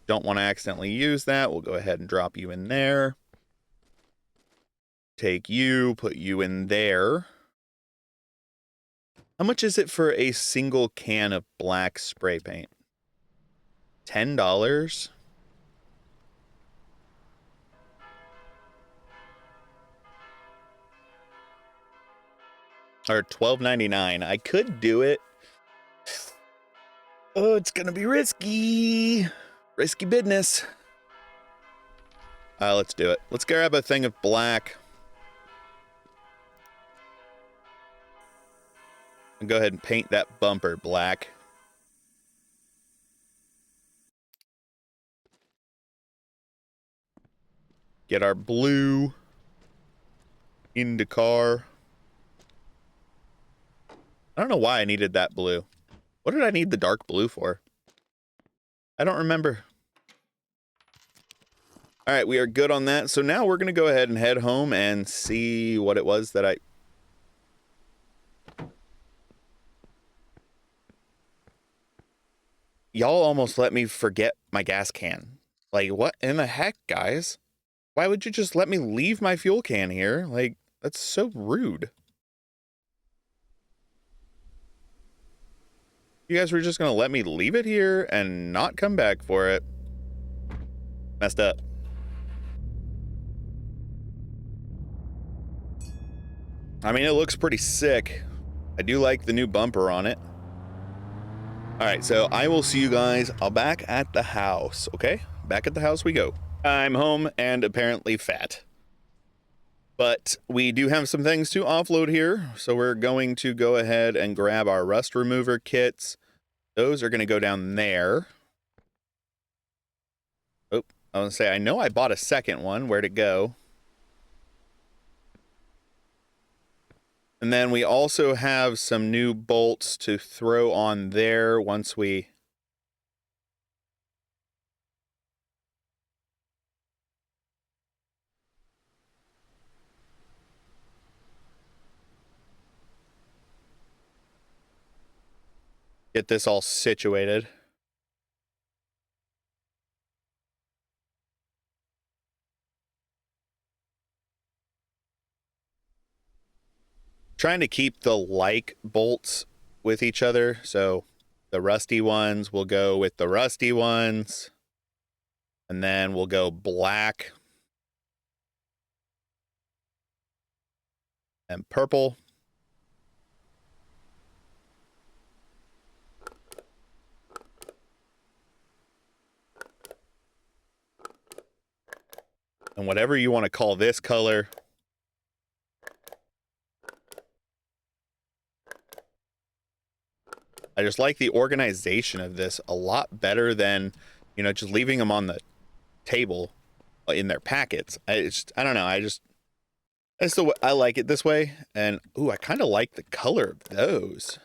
Don't want to accidentally use that. We'll go ahead and drop you in there. Take you, put you in there. How much is it for a single can of black spray paint? $10? Or $12.99. I could do it. Oh, it's gonna be risky. Risky business. Let's do it. Let's grab a thing of black. And go ahead and paint that bumper black. Get our blue into car. I don't know why I needed that blue. What did I need the dark blue for? I don't remember. All right, we are good on that. So now we're going to go ahead and head home and see what it was that I... Y'all almost let me forget my gas can. Like, what in the heck, guys? Why would you just let me leave my fuel can here? Like, that's so rude. You guys were just gonna let me leave it here and not come back for it. Messed up. I mean, it looks pretty sick. I do like the new bumper on it. All right, so I will see you guys back at the house, okay? Back at the house we go. I'm home and apparently fat. But we do have some things to offload here, so we're going to go ahead and grab our rust remover kits. Those are going to go down there. Oh, I was going to say, I know I bought a second one. Where'd it go? And then we also have some new bolts to throw on there once we... get this all situated. Trying to keep the like bolts with each other, so the rusty ones will go with the rusty ones, and then we'll go black and purple. And whatever you want to call this color. I just like the organization of this a lot better than, you know, just leaving them on the table in their packets. I don't know. I like it this way. And ooh, I kind of like the color of those.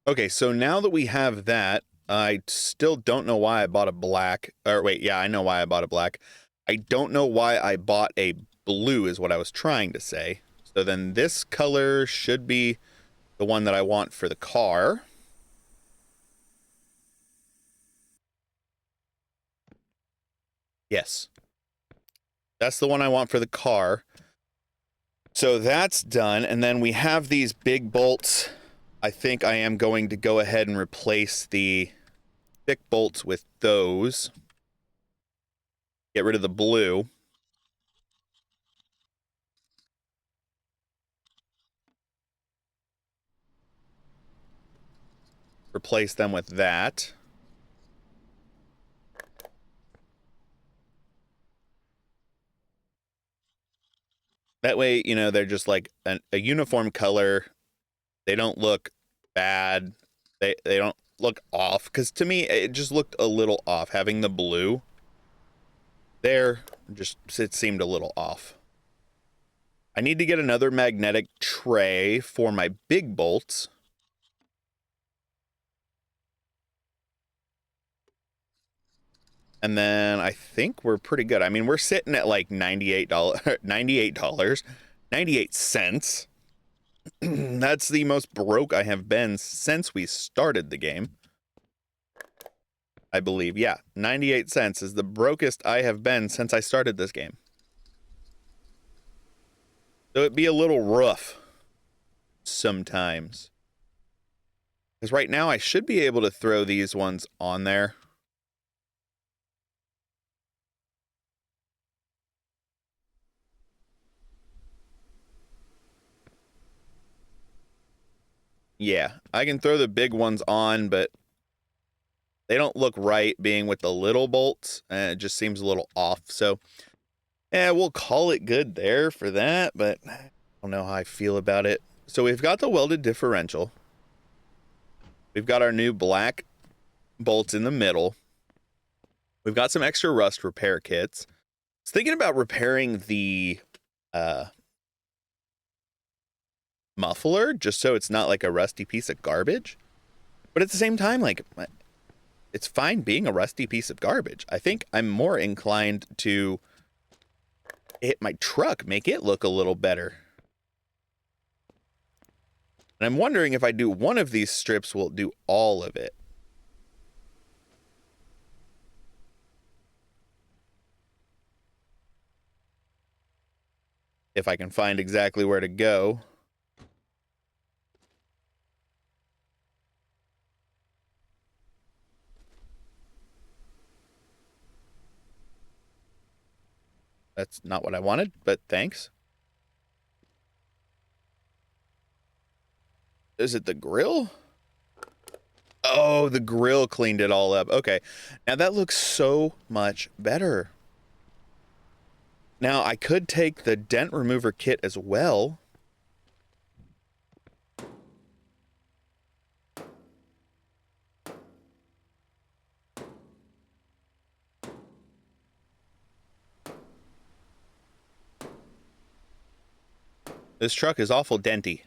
Okay, so now that we have that, I still don't know why I bought a black. Or wait, yeah, I know why I bought a black. I don't know why I bought a blue is what I was trying to say. So then this color should be the one that I want for the car. Yes. That's the one I want for the car. So that's done. And then we have these big bolts. I think I am going to go ahead and replace the thick bolts with those. Get rid of the blue. Replace them with that. That way, you know, they're just like a uniform color. They don't look bad. They don't look off. Because to me, it just looked a little off. Having the blue there, just it seemed a little off. I need to get another magnetic tray for my big bolts. And then I think we're pretty good. I mean, we're sitting at like $98, $98. That's the most broke I have been since we started the game. I believe, yeah, 98 cents is the brokest I have been since I started this game. So it'd be a little rough sometimes. Because right now I should be able to throw these ones on there. Yeah, I can throw the big ones on, but they don't look right being with the little bolts, and it just seems a little off. So, yeah, we'll call it good there for that, but I don't know how I feel about it. So we've got the welded differential. We've got our new black bolts in the middle. We've got some extra rust repair kits. I was thinking about repairing the muffler just so it's not like a rusty piece of garbage. But at the same time, like, it's fine being a rusty piece of garbage. I think I'm more inclined to hit my truck, make it look a little better. And I'm wondering if I do one of these strips, will it do all of it? if I can find exactly where to go. That's not what I wanted, but thanks. Is it the grill? Oh, the grill cleaned it all up. Okay. Now that looks so much better. Now I could take the dent remover kit as well. This truck is awful denty.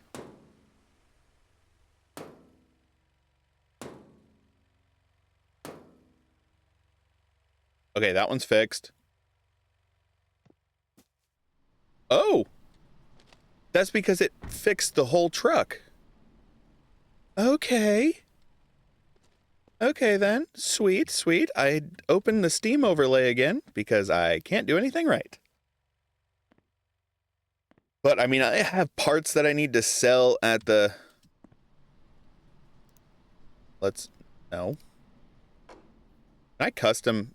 Okay, that one's fixed. Oh! That's because it fixed the whole truck. Okay. Okay then. Sweet, sweet. I opened the Steam overlay again because I can't do anything right. But, I mean, I have parts that I need to sell at the... No. Can I custom...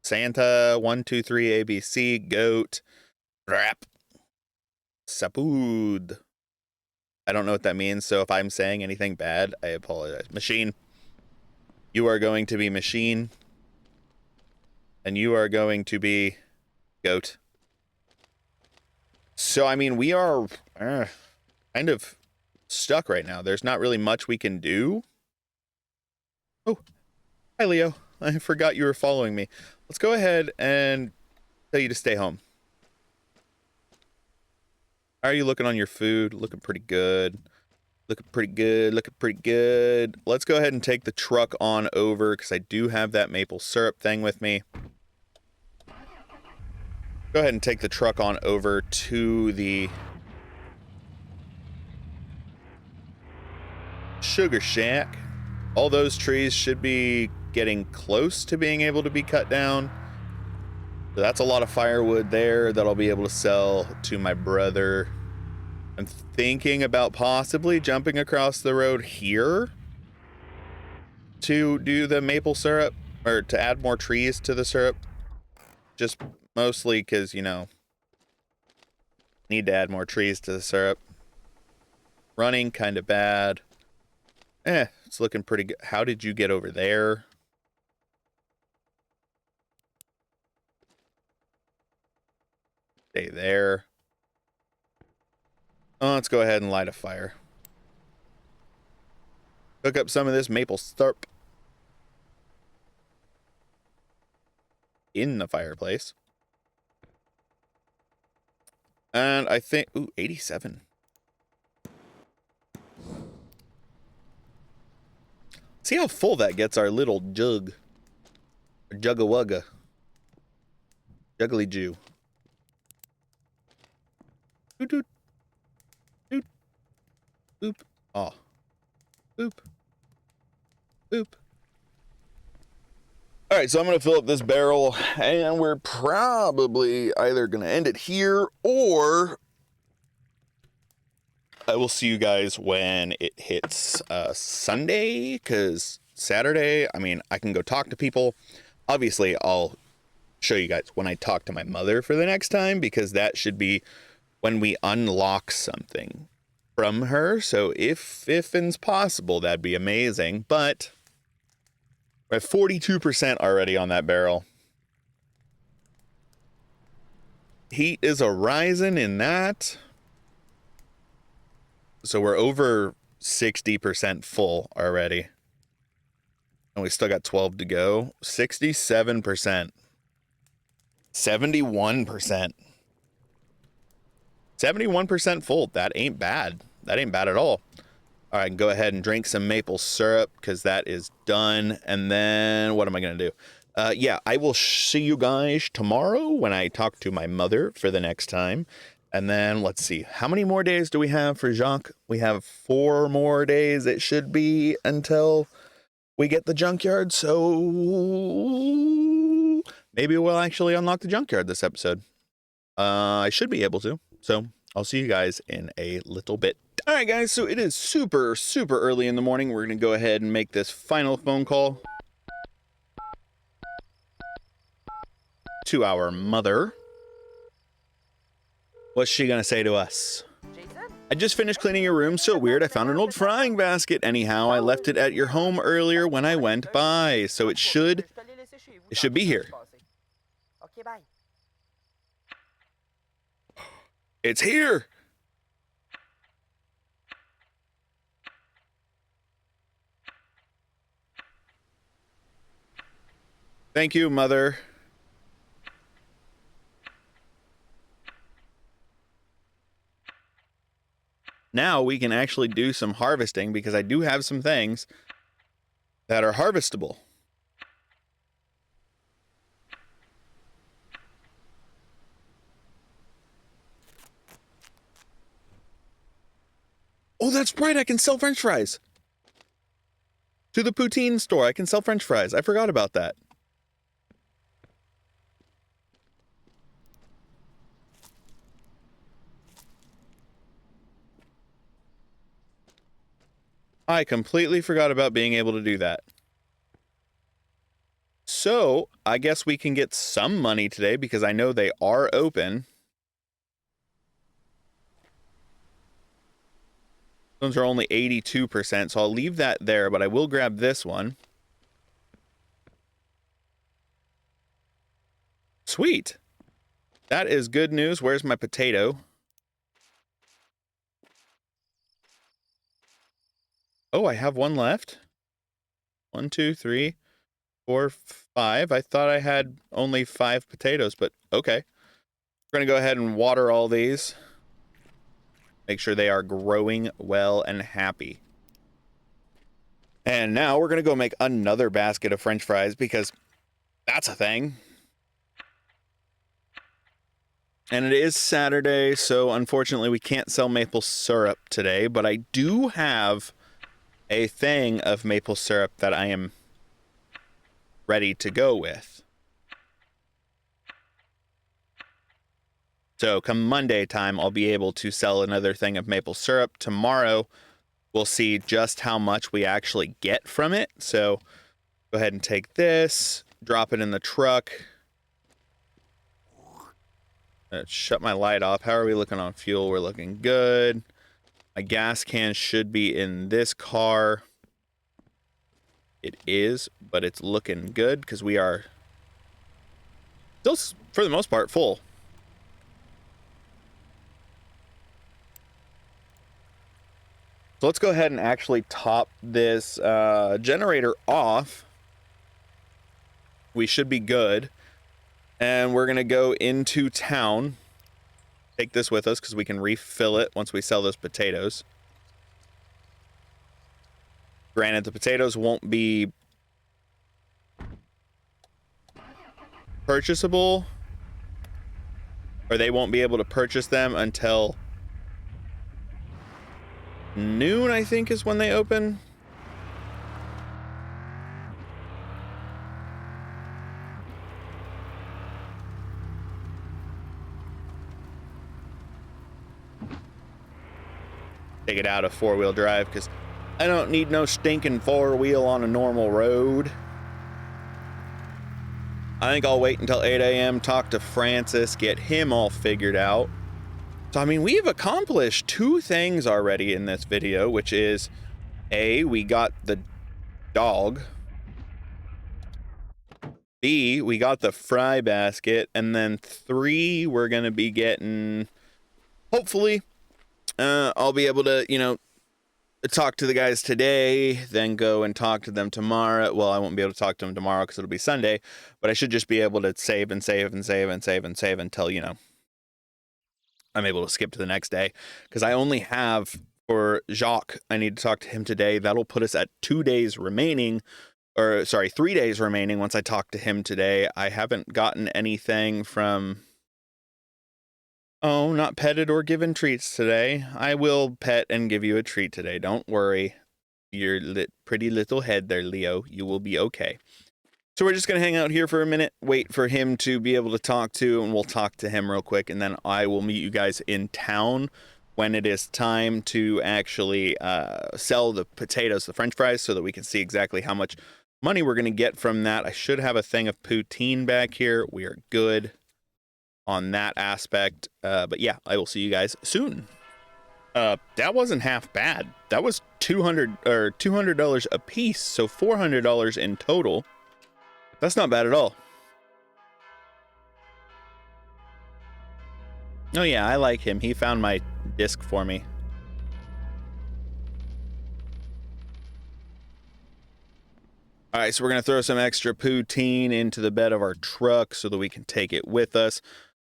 Santa, 1, 2, 3, ABC, goat, rap, sapud. I don't know what that means, so if I'm saying anything bad, I apologize. Machine. You are going to be machine. And you are going to be goat. So, I mean, we are kind of stuck right now. There's not really much we can do. Oh, hi, Leo. I forgot you were following me. Let's go ahead and tell you to stay home. How are you looking on your food? Looking pretty good. Looking pretty good. Looking pretty good. Let's go ahead and take the truck on over because I do have that maple syrup thing with me. Go ahead and take the truck on over to the sugar shack. All those trees should be getting close to being able to be cut down. So that's a lot of firewood there that I'll be able to sell to my brother. I'm thinking about possibly jumping across the road here to do the maple syrup, or to add more trees to the syrup. Just mostly because, you know, need to add more trees to the syrup. Running kind of bad. It's looking pretty good. How did you get over there? Stay there. Oh, let's go ahead and light a fire. Cook up some of this maple syrup in the fireplace. And I think, ooh, 87. See how full that gets our little jug. Or jugga-wugga. Juggly Jew. Doot doot. Doot. Boop. Oh. Boop. Boop. Alright, so I'm going to fill up this barrel, and we're probably either going to end it here, or I will see you guys when it hits Sunday, because Saturday, I mean, I can go talk to people. Obviously, I'll show you guys when I talk to my mother for the next time, because that should be when we unlock something from her. So if it's possible, that'd be amazing. But we're at 42% already on that barrel. Heat is a rising in that. So we're over 60% full already. And we still got 12 to go. 67%. 71%. 71% full. That ain't bad. That ain't bad at all. All right, go ahead and drink some maple syrup because that is done. And then what am I going to do? Yeah, I will see you guys tomorrow when I talk to my mother for the next time. And then let's see, how many more days do we have for Jacques? We have 4 more days, it should be, until we get the junkyard. So maybe we'll actually unlock the junkyard this episode. I should be able to. So I'll see you guys in a little bit. All right, guys. So it is super, super early in the morning. We're going to go ahead and make this final phone call to our mother. What's she going to say to us? I just finished cleaning your room. So weird. I found an old frying basket. Anyhow, I left it at your home earlier when I went by. So it should be here. It's here. Thank you, Mother. Now we can actually do some harvesting because I do have some things that are harvestable. Oh, that's right. I can sell French fries. To the poutine store, I can sell French fries. I forgot about that. I completely forgot about being able to do that. So, I guess we can get some money today because I know they are open. Those are only 82%, so I'll leave that there, but I will grab this one. Sweet. That is good news. Where's my potato? Oh, I have one left. 1, 2, 3, 4, 5. I thought I had only 5 potatoes, but okay. We're going to go ahead and water all these. Make sure they are growing well and happy. And now we're going to go make another basket of French fries because that's a thing. And it is Saturday, so unfortunately we can't sell maple syrup today, but I do have a thing of maple syrup that I am ready to go with. So come Monday time, I'll be able to sell another thing of maple syrup. Tomorrow, we'll see just how much we actually get from it. So go ahead and take this, drop it in the truck. Shut my light off. How are we looking on fuel? We're looking good. My gas can should be in this car. It is, but it's looking good because we are still, for the most part, full. So let's go ahead and actually top this generator off. We should be good. And we're going to go into town. Take this with us because we can refill it once we sell those potatoes. Granted, the potatoes won't be purchasable, or they won't be able to purchase them until noon, I think, is when they open. Take it out of four-wheel drive because I don't need no stinking four-wheel on a normal road. I think I'll wait until 8 a.m., talk to Francis, get him all figured out. So, I mean, we've accomplished 2 things already in this video, which is, A, we got the dog. B, we got the fry basket. And then 3, we're going to be getting, hopefully, I'll be able to, you know, talk to the guys today, then go and talk to them tomorrow. Well, I won't be able to talk to them tomorrow because it'll be Sunday, but I should just be able to save and save and save and save and save until, you know, I'm able to skip to the next day. Because I only have, for Jacques, I need to talk to him today. That'll put us at 2 days remaining, or sorry, 3 days remaining once I talk to him today. I haven't gotten anything from... Oh, not petted or given treats today. I will pet and give you a treat today. Don't worry. Your pretty little head there, Leo. You will be okay. So we're just going to hang out here for a minute, wait for him to be able to talk to, and we'll talk to him real quick, and then I will meet you guys in town when it is time to actually sell the potatoes, the french fries, so that we can see exactly how much money we're going to get from that. I should have a thing of poutine back here. We are good on that aspect. But yeah, I will see you guys soon. That wasn't half bad. That was $200 a piece, so $400 in total. That's not bad at all. Oh yeah, I like him. He found my disc for me. All right, so we're going to throw some extra poutine into the bed of our truck so that we can take it with us.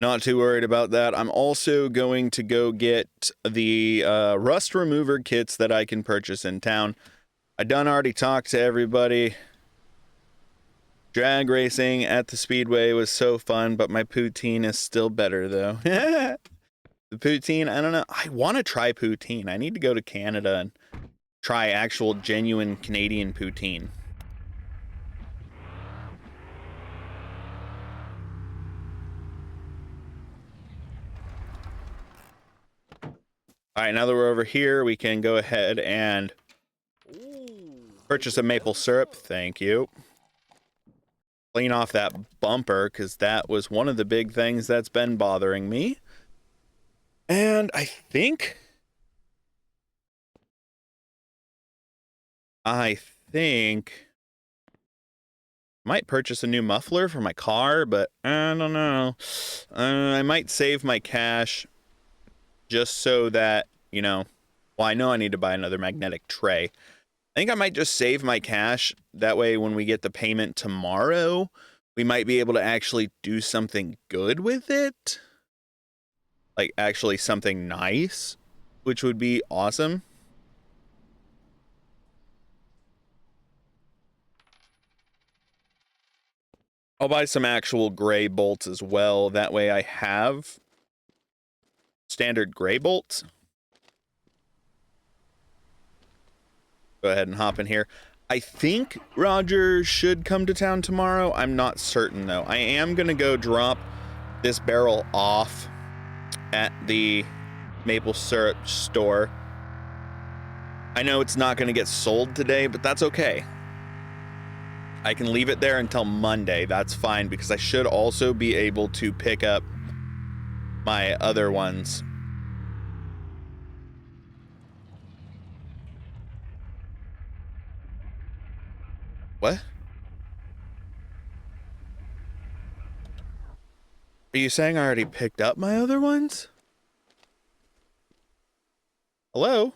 Not too worried about that. I'm also going to go get the rust remover kits that I can purchase in town. I done already talked to everybody. Drag racing at the Speedway was so fun, but my poutine is still better, though. The poutine, I don't know. I want to try poutine. I need to go to Canada and try actual genuine Canadian poutine. All right, now that we're over here, we can go ahead and purchase a maple syrup. Thank you. Clean off that bumper, because that was one of the big things that's been bothering me. And I think I might purchase a new muffler for my car, but I don't know. I might save my cash just so that, you know, well, I know I need to buy another magnetic tray. I think I might just save my cash. That way, when we get the payment tomorrow, we might be able to actually do something good with it. Like, actually something nice, which would be awesome. I'll buy some actual gray bolts as well. That way I have standard gray bolts. Go ahead and hop in here. I think Roger should come to town tomorrow. I'm not certain, though. I am going to go drop this barrel off at the maple syrup store. I know it's not going to get sold today, but that's okay. I can leave it there until Monday. That's fine, because I should also be able to pick up my other ones. What? Are you saying I already picked up my other ones? Hello?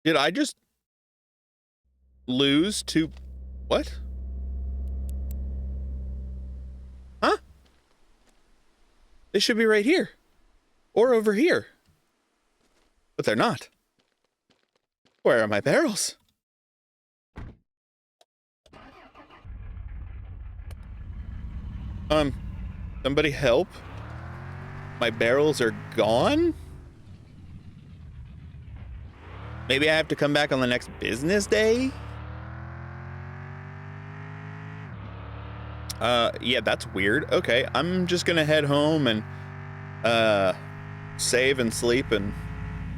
Did I just lose to... What? Huh? They should be right here. Or over here. But they're not. Where are my barrels? Somebody help. My barrels are gone? Maybe I have to come back on the next business day? Yeah, that's weird. Okay, I'm just gonna head home and, save and sleep and...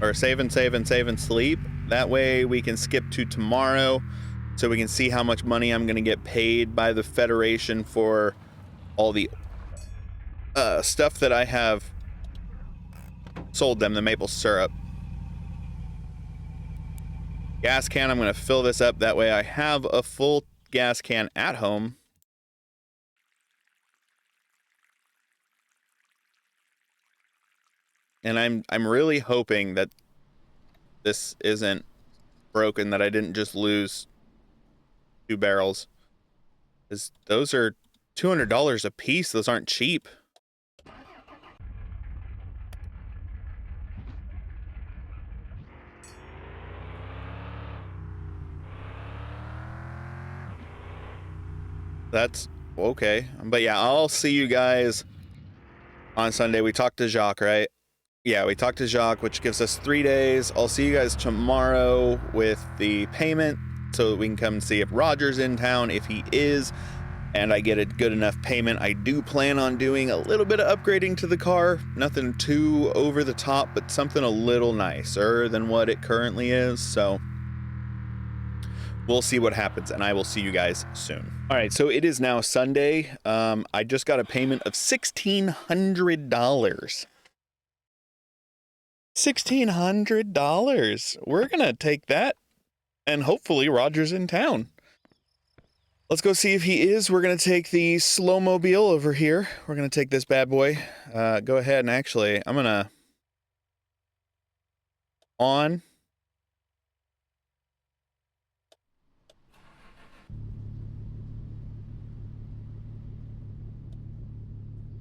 Or save and sleep. That way we can skip to tomorrow, so we can see how much money I'm gonna get paid by the Federation for all the stuff that I have sold them, the maple syrup. Gas can, I'm going to fill this up. That way I have a full gas can at home. And I'm really hoping that this isn't broken, that I didn't just lose 2 barrels. Because those are $200 a piece. Those aren't cheap. That's okay. But yeah, I'll see you guys on Sunday. We talked to Jacques, right? Yeah, we talked to Jacques, which gives us 3 days. I'll see you guys tomorrow with the payment. so that we can come see if Roger's in town. If he is, and I get a good enough payment, I do plan on doing a little bit of upgrading to the car. Nothing too over the top, but something a little nicer than what it currently is. So we'll see what happens, and I will see you guys soon. All right, so it is now Sunday. I just got a payment of $1,600. $1,600. We're gonna take that, and hopefully Roger's in town. Let's go see if he is. We're gonna take the slow-mobile over here. We're gonna take this bad boy. Go ahead and actually, I'm gonna on.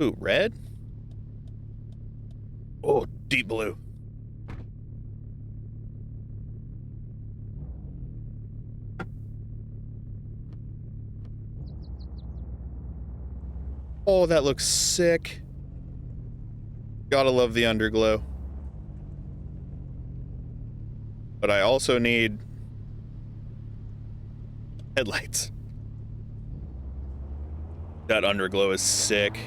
Ooh, red? Oh, deep blue. Oh, that looks sick. Gotta love the underglow. But I also need headlights. That underglow is sick.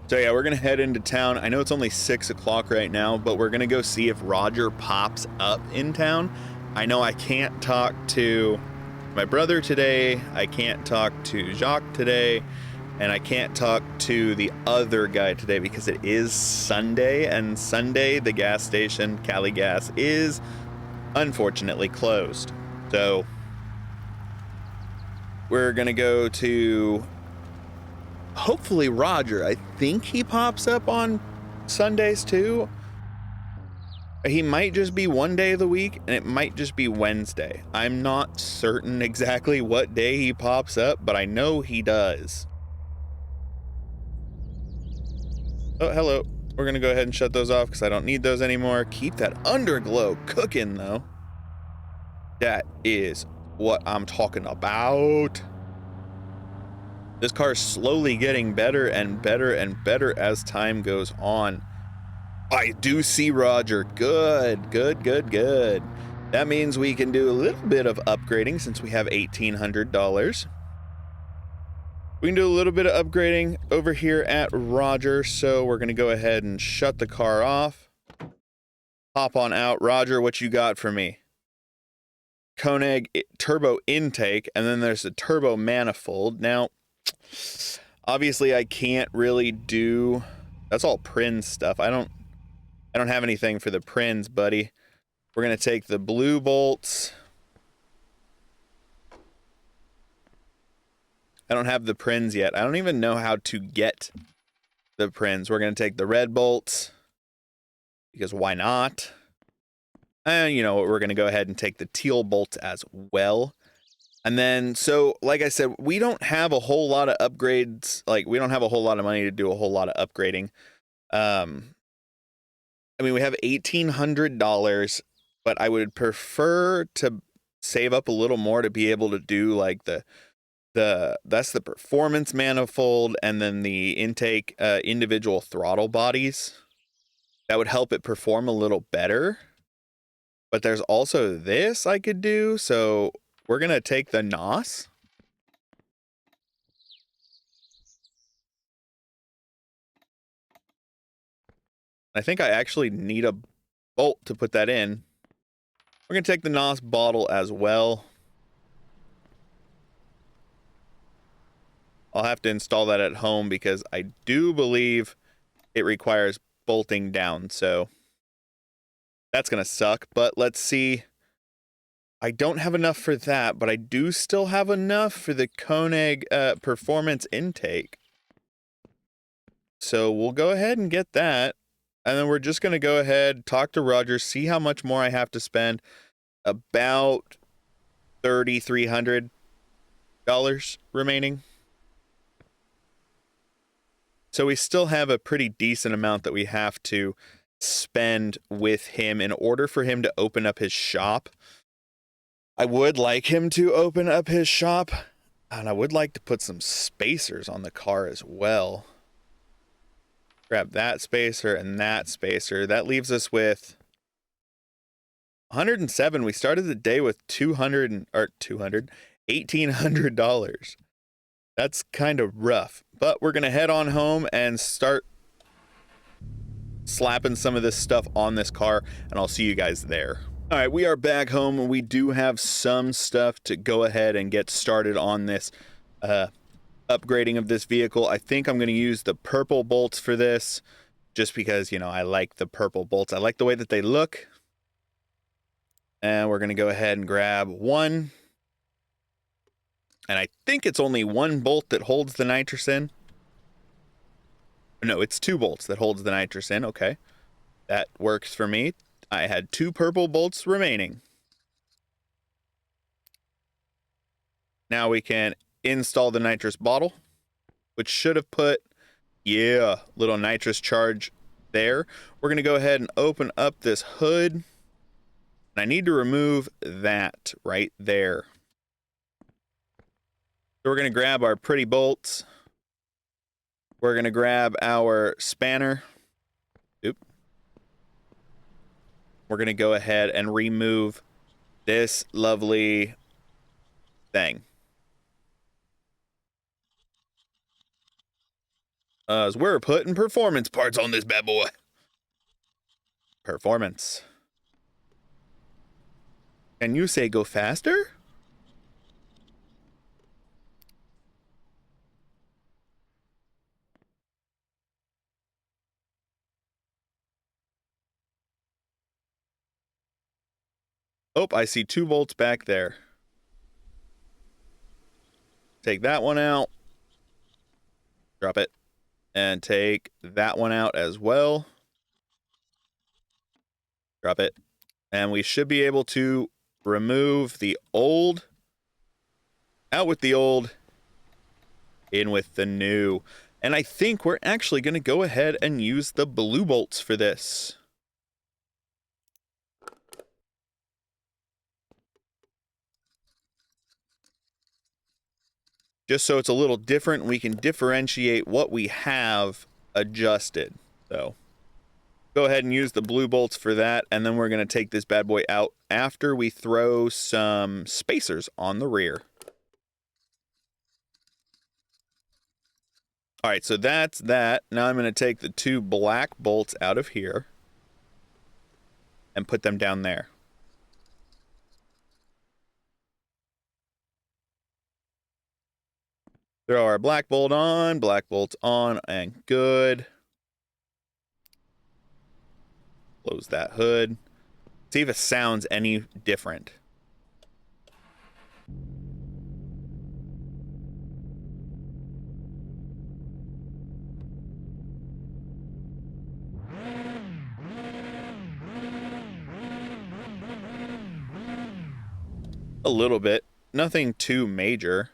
So yeah, we're gonna head into town. I know it's only 6 o'clock right now, but we're gonna go see if Roger pops up in town. I know I can't talk to my brother today, I can't talk to Jacques today, and I can't talk to the other guy today because it is Sunday, and Sunday, the gas station, Cali Gas, is unfortunately closed. So we're gonna go to hopefully Roger. I think he pops up on Sundays too. He might just be one day of the week, and it might just be Wednesday. I'm not certain exactly what day he pops up, but I know he does. Oh, hello. We're gonna go ahead and shut those off because I don't need those anymore. Keep that underglow cooking though. That is what I'm talking about. This car is slowly getting better and better and better as time goes on. I do see Roger. Good, good, good, good. That means we can do a little bit of upgrading since we have $1,800. We can do a little bit of upgrading over here at Roger, so we're going to go ahead and shut the car off. Hop on out. Roger, what you got for me? Koenig turbo intake, and then there's the turbo manifold. Now, obviously I can't really do... That's all Prins stuff. I don't have anything for the Prins, buddy. We're going to take the blue bolts. I don't have the Prins yet. I don't even know how to get the Prins. We're going to take the red bolts because why not? And you know what? We're going to go ahead and take the teal bolts as well. And then, so like I said, we don't have a whole lot of upgrades. Like, we don't have a whole lot of money to do a whole lot of upgrading. I mean, we have $1,800, but I would prefer to save up a little more to be able to do like that's the performance manifold, and then the intake individual throttle bodies. That would help it perform a little better. But there's also this I could do, so we're gonna take the NOS. I think I actually need a bolt to put that in. We're gonna take the NOS bottle as well. I'll have to install that at home because I do believe it requires bolting down, so that's gonna suck. But let's see. I don't have enough for that, but I do still have enough for the Koenig performance intake. So we'll go ahead and get that. And then we're just going to go ahead, talk to Roger, see how much more I have to spend. About $3,300 remaining. So we still have a pretty decent amount that we have to spend with him in order for him to open up his shop. I would like him to open up his shop, and I would like to put some spacers on the car as well. Grab that spacer and that spacer. That leaves us with 107. We started the day with $1,800. That's kind of rough, but we're gonna head on home and start slapping some of this stuff on this car, and I'll see you guys there. All right, we are back home, and we do have some stuff to go ahead and get started on this upgrading of this vehicle. I think I'm going to use the purple bolts for this, just because, you know, I like the purple bolts. I like the way that they look. And we're going to go ahead and grab one. And I think it's only one bolt that holds the nitrous in. No, it's 2 bolts that holds the nitrous in. Okay, that works for me. I had 2 purple bolts remaining. Now we can install the nitrous bottle, which should have put, yeah, little nitrous charge there. We're going to go ahead and open up this hood. And I need to remove that right there. So we're going to grab our pretty bolts. We're going to grab our spanner. Oop. We're going to go ahead and remove this lovely thing. As we're putting performance parts on this bad boy. Performance. Can you say go faster? Oh, I see 2 bolts back there. Take that one out. Drop it. And take that one out as well. Drop it. And we should be able to remove the old. Out with the old. In with the new. And I think we're actually going to go ahead and use the blue bolts for this. Just so it's a little different, we can differentiate what we have adjusted. So go ahead and use the blue bolts for that, and then we're going to take this bad boy out after we throw some spacers on the rear. All right, so that's that. Now I'm going to take the 2 black bolts out of here and put them down there. Throw our black bolt's on, and good. Close that hood. See if it sounds any different. A little bit. Nothing too major.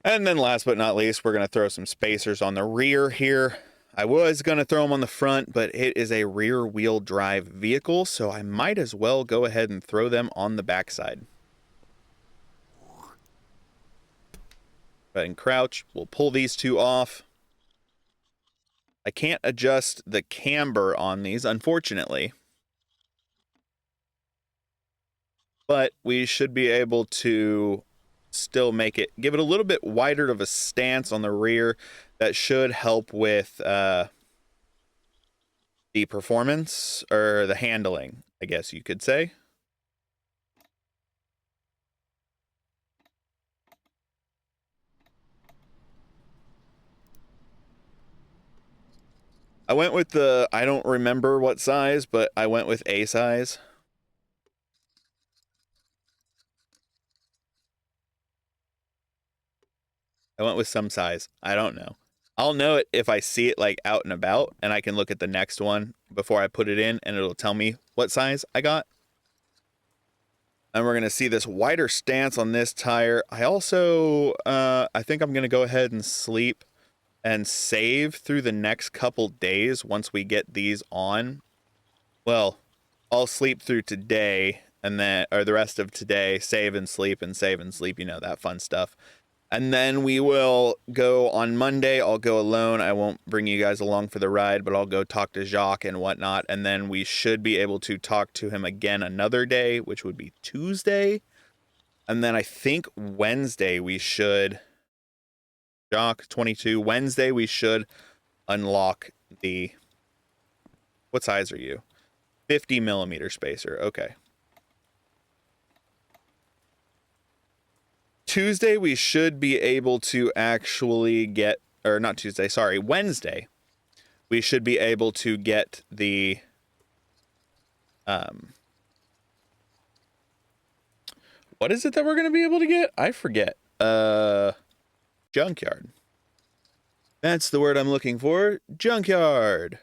And then last but not least, we're going to throw some spacers on the rear here. I was going to throw them on the front, but it is a rear wheel drive vehicle, so I might as well go ahead and throw them on the backside. Go ahead and crouch. We'll pull these 2 off. I can't adjust the camber on these, unfortunately. But we should be able to still make it, give it a little bit wider of a stance on the rear. That should help with the performance, or the handling, I guess you could say. I went with the, I don't remember what size, but I went with A size. I went with some size. I don't know. I'll know it if I see it like out and about, and I can look at the next one before I put it in, and it'll tell me what size I got. And we're going to see this wider stance on this tire. I also, I think I'm going to go ahead and sleep and save through the next couple days once we get these on. Well, I'll sleep through today, and then, or the rest of today, save and sleep, you know, that fun stuff. And then we will go on Monday. I'll go alone. I won't bring you guys along for the ride, but I'll go talk to Jacques and whatnot. And then we should be able to talk to him again another day, which would be Tuesday. And then I think Wednesday we should, Jacques 22, Wednesday we should unlock the, what size are you? 50 millimeter spacer. Okay. Tuesday, we should be able to actually get, or not Tuesday, sorry, Wednesday, we should be able to get the, what is it that we're going to be able to get? I forget. Junkyard. That's the word I'm looking for. Junkyard.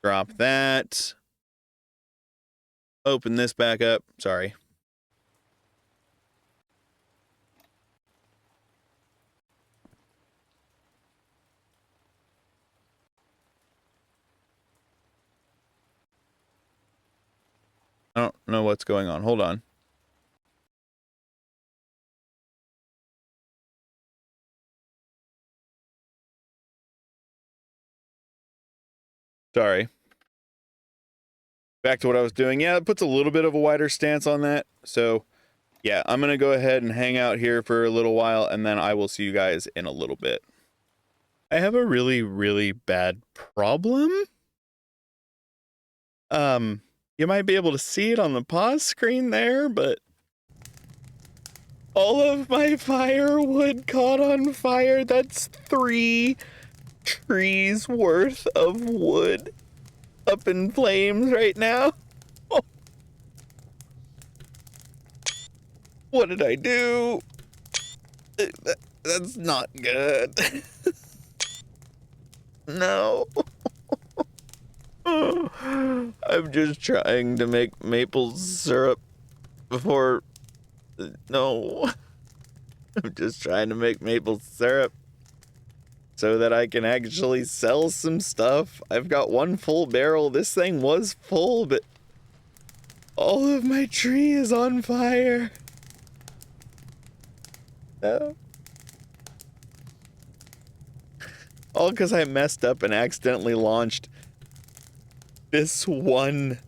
Drop that. Open this back up. Sorry. I don't know what's going on. Hold on. Sorry. Back to what I was doing. Yeah, it puts a little bit of a wider stance on that. So, yeah, I'm going to go ahead and hang out here for a little while, and then I will see you guys in a little bit. I have a really, really bad problem. You might be able to see it on the pause screen there, but all of my firewood caught on fire. That's 3 trees worth of wood up in flames right now. Oh. What did I do? That's not good. No. I'm just trying to make maple syrup before... No. I'm just trying to make maple syrup so that I can actually sell some stuff. I've got 1 full barrel. This thing was full, but all of my tree is on fire. No. All because I messed up and accidentally launched this one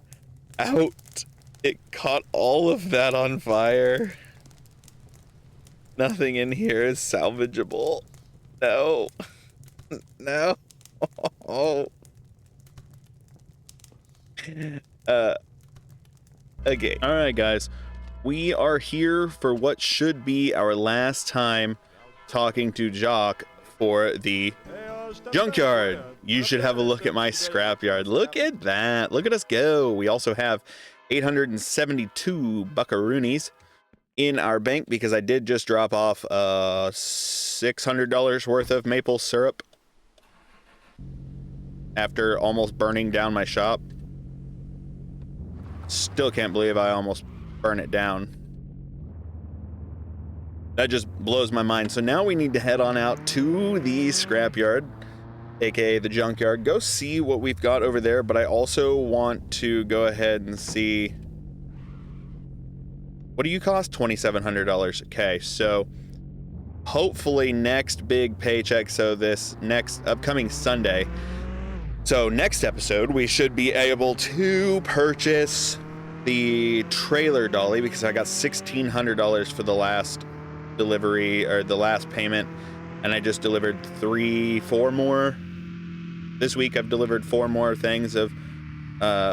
out. It caught all of that on fire. Nothing in here is salvageable. No. No. Oh. Okay. All right, guys. We are here for what should be our last time talking to Jacques for the junkyard. You should have a look at my scrapyard. Look at that. Look at us go. We also have 872 buckaroonies in our bank because I did just drop off $600 worth of maple syrup after almost burning down my shop. Still can't believe I almost burned it down. That just blows my mind. So now we need to head on out to the scrapyard, aka the junkyard, go see what we've got over there, but I also want to go ahead and see, what do you cost? $2,700. Okay, so hopefully next big paycheck, so this next upcoming Sunday, so next episode we should be able to purchase the trailer dolly because I got $1,600 for the last delivery, or the last payment, and I just delivered 4 more. This week I've delivered 4 more things of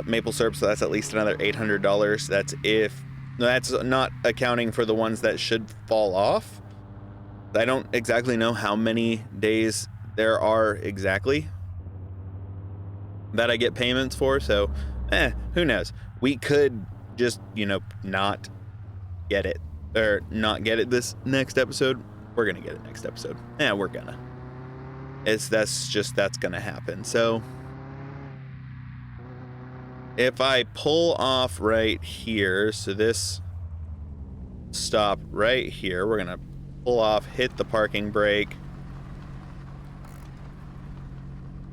maple syrup, so that's at least another $800. That's not accounting for the ones that should fall off. I don't exactly know how many days there are exactly that I get payments for, so who knows. We could just, not get it, or not get it this next episode. We're gonna get it next episode. Yeah, we're gonna. That's gonna happen. So if I pull off right here, so this stop right here, we're gonna pull off, hit the parking brake,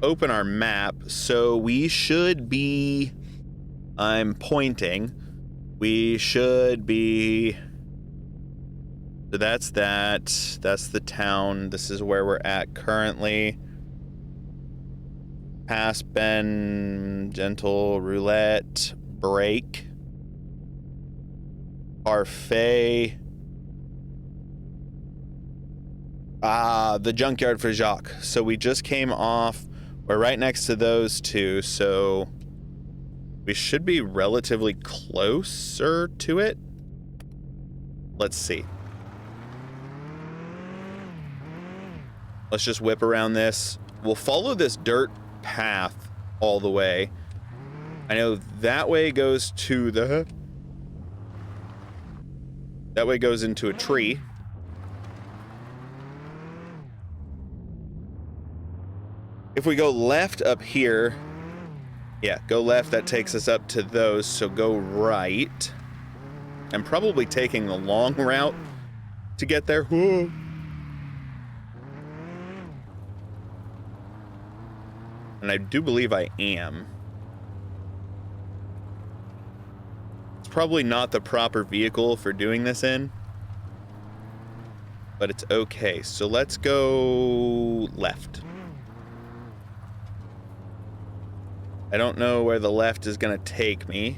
open our map. So we should be, I'm pointing, we should be, so that's the town. This is where we're at currently. Pass, bend, gentle, roulette, break, parfait. The junkyard for Jacques. So we just came off. We're right next to those two, so we should be relatively closer to it. Let's see. Let's just whip around this. We'll follow this dirt path all the way. I know that way goes to the... That way goes into a tree. If we go left up here, yeah, go left, that takes us up to those, so go right. I'm probably taking the long route to get there. Whoa. And I do believe I am. It's probably not the proper vehicle for doing this in, but it's okay. So let's go left. I don't know where the left is gonna take me.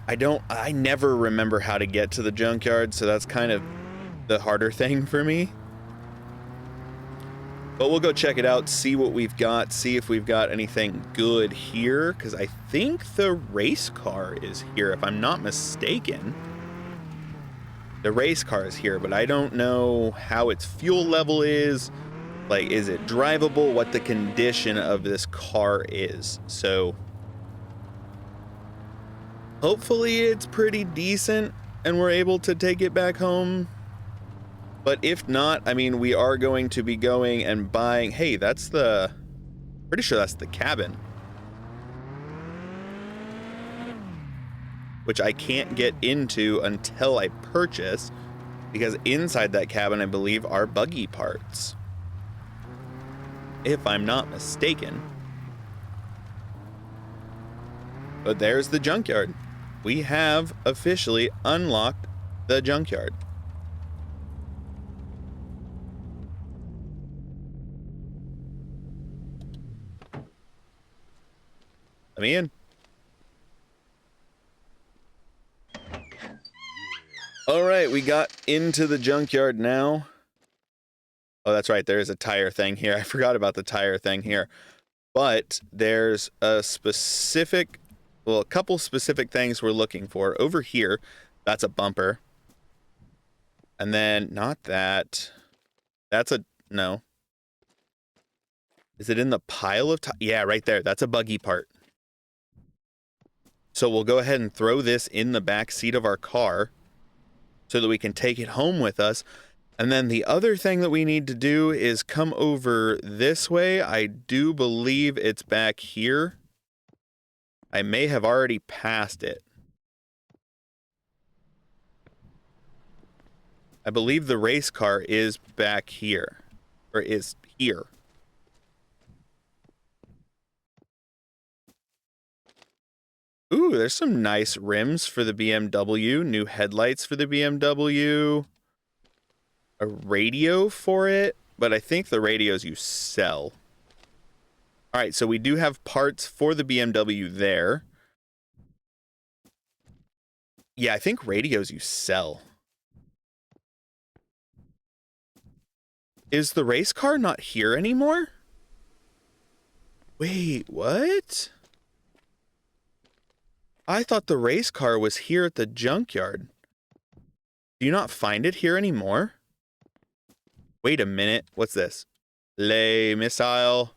I never remember how to get to the junkyard, so that's kind of the harder thing for me. But we'll go check it out, see what we've got, see if we've got anything good here, because I think the race car is here, if I'm not mistaken. The race car is here, but I don't know how its fuel level is. Like, is it drivable? What the condition of this car is. So, hopefully it's pretty decent and we're able to take it back home. But if not, I mean, we are going to be going and buying... Hey, that's the... Pretty sure that's the cabin. Which I can't get into until I purchase, because inside that cabin, I believe, are buggy parts. If I'm not mistaken. But there's the junkyard. We have officially unlocked the junkyard. Let me in. All right, we got into the junkyard now. Oh, that's right. There is a tire thing here. I forgot about the tire thing here. But there's a specific, well, a couple specific things we're looking for. Over here, that's a bumper. And then, not that. That's a, no. Is it in the pile of, yeah, right there. That's a buggy part. So we'll go ahead and throw this in the back seat of our car so that we can take it home with us. And then the other thing that we need to do is come over this way. I do believe it's back here. I may have already passed it. I believe the race car is back here, or is here. Ooh, there's some nice rims for the BMW, new headlights for the BMW, a radio for it, but I think the radios you sell. All right, so we do have parts for the BMW there. Yeah, I think radios you sell. Is the race car not here anymore? Wait, what? I thought the race car was here at the junkyard. Do you not find it here anymore? Wait a minute. What's this? Les Missile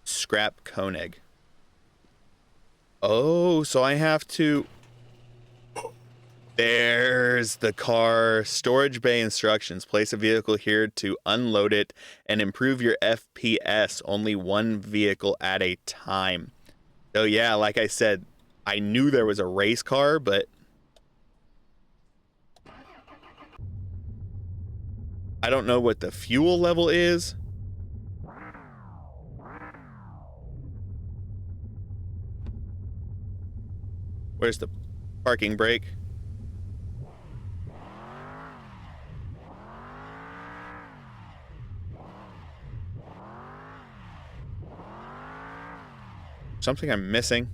Scrap Koenig. Oh, so I have to... There's the car. Storage bay instructions. Place a vehicle here to unload it and improve your FPS. Only one vehicle at a time. So yeah, like I said, I knew there was a race car, but... I don't know what the fuel level is. Where's the parking brake? Something I'm missing.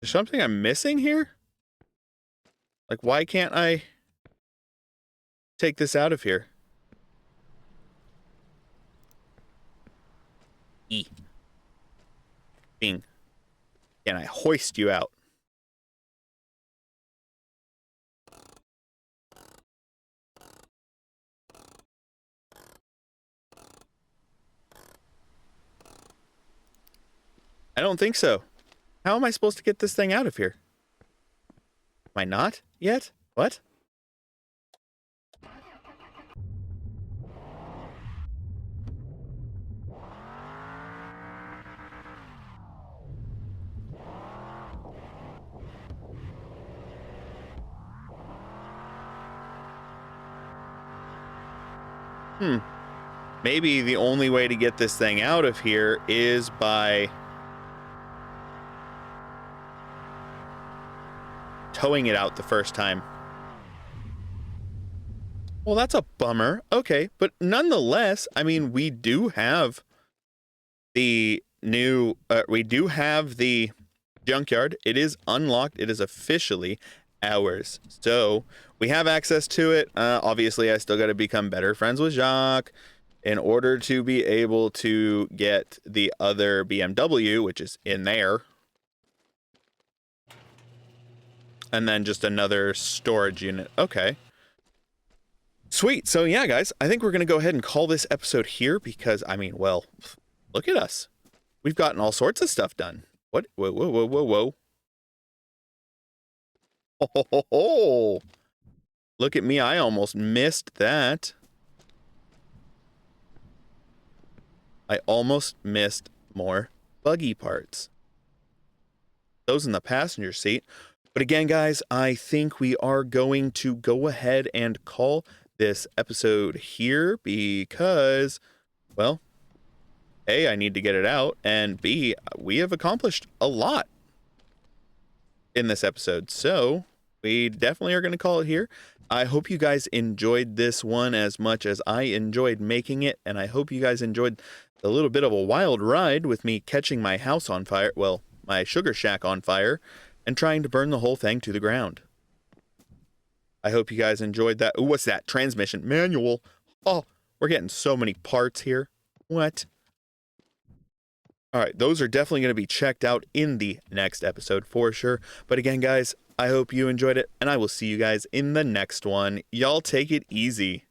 There's something I'm missing here? Like, why can't I take this out of here? E. Bing. Can I hoist you out? I don't think so. How am I supposed to get this thing out of here? Am I not yet? What? Maybe the only way to get this thing out of here is by towing it out the first time. Well, that's a bummer. Okay, but nonetheless, I mean, we do have the new, we do have the junkyard. It is unlocked. It is officially ours. So we have access to it. Obviously, I still got to become better friends with Jacques in order to be able to get the other BMW, which is in there. And then just another storage unit. Okay. Sweet. So yeah, guys, I think we're going to go ahead and call this episode here because, I mean, well, look at us. We've gotten all sorts of stuff done. What? Whoa, whoa, whoa, whoa, whoa. Oh, ho, ho, ho. Look at me. I almost missed that. I almost missed more buggy parts. Those in the passenger seat. But again, guys, I think we are going to go ahead and call this episode here because, well, A, I need to get it out, and B, we have accomplished a lot in this episode. So we definitely are going to call it here. I hope you guys enjoyed this one as much as I enjoyed making it, and I hope you guys enjoyed a little bit of a wild ride with me catching my house on fire, well, my sugar shack on fire, and trying to burn the whole thing to the ground. I hope you guys enjoyed that. Ooh, what's that? Transmission manual. Oh, we're getting so many parts here. What? All right, those are definitely going to be checked out in the next episode for sure. But again, guys, I hope you enjoyed it, and I will see you guys in the next one. Y'all take it easy.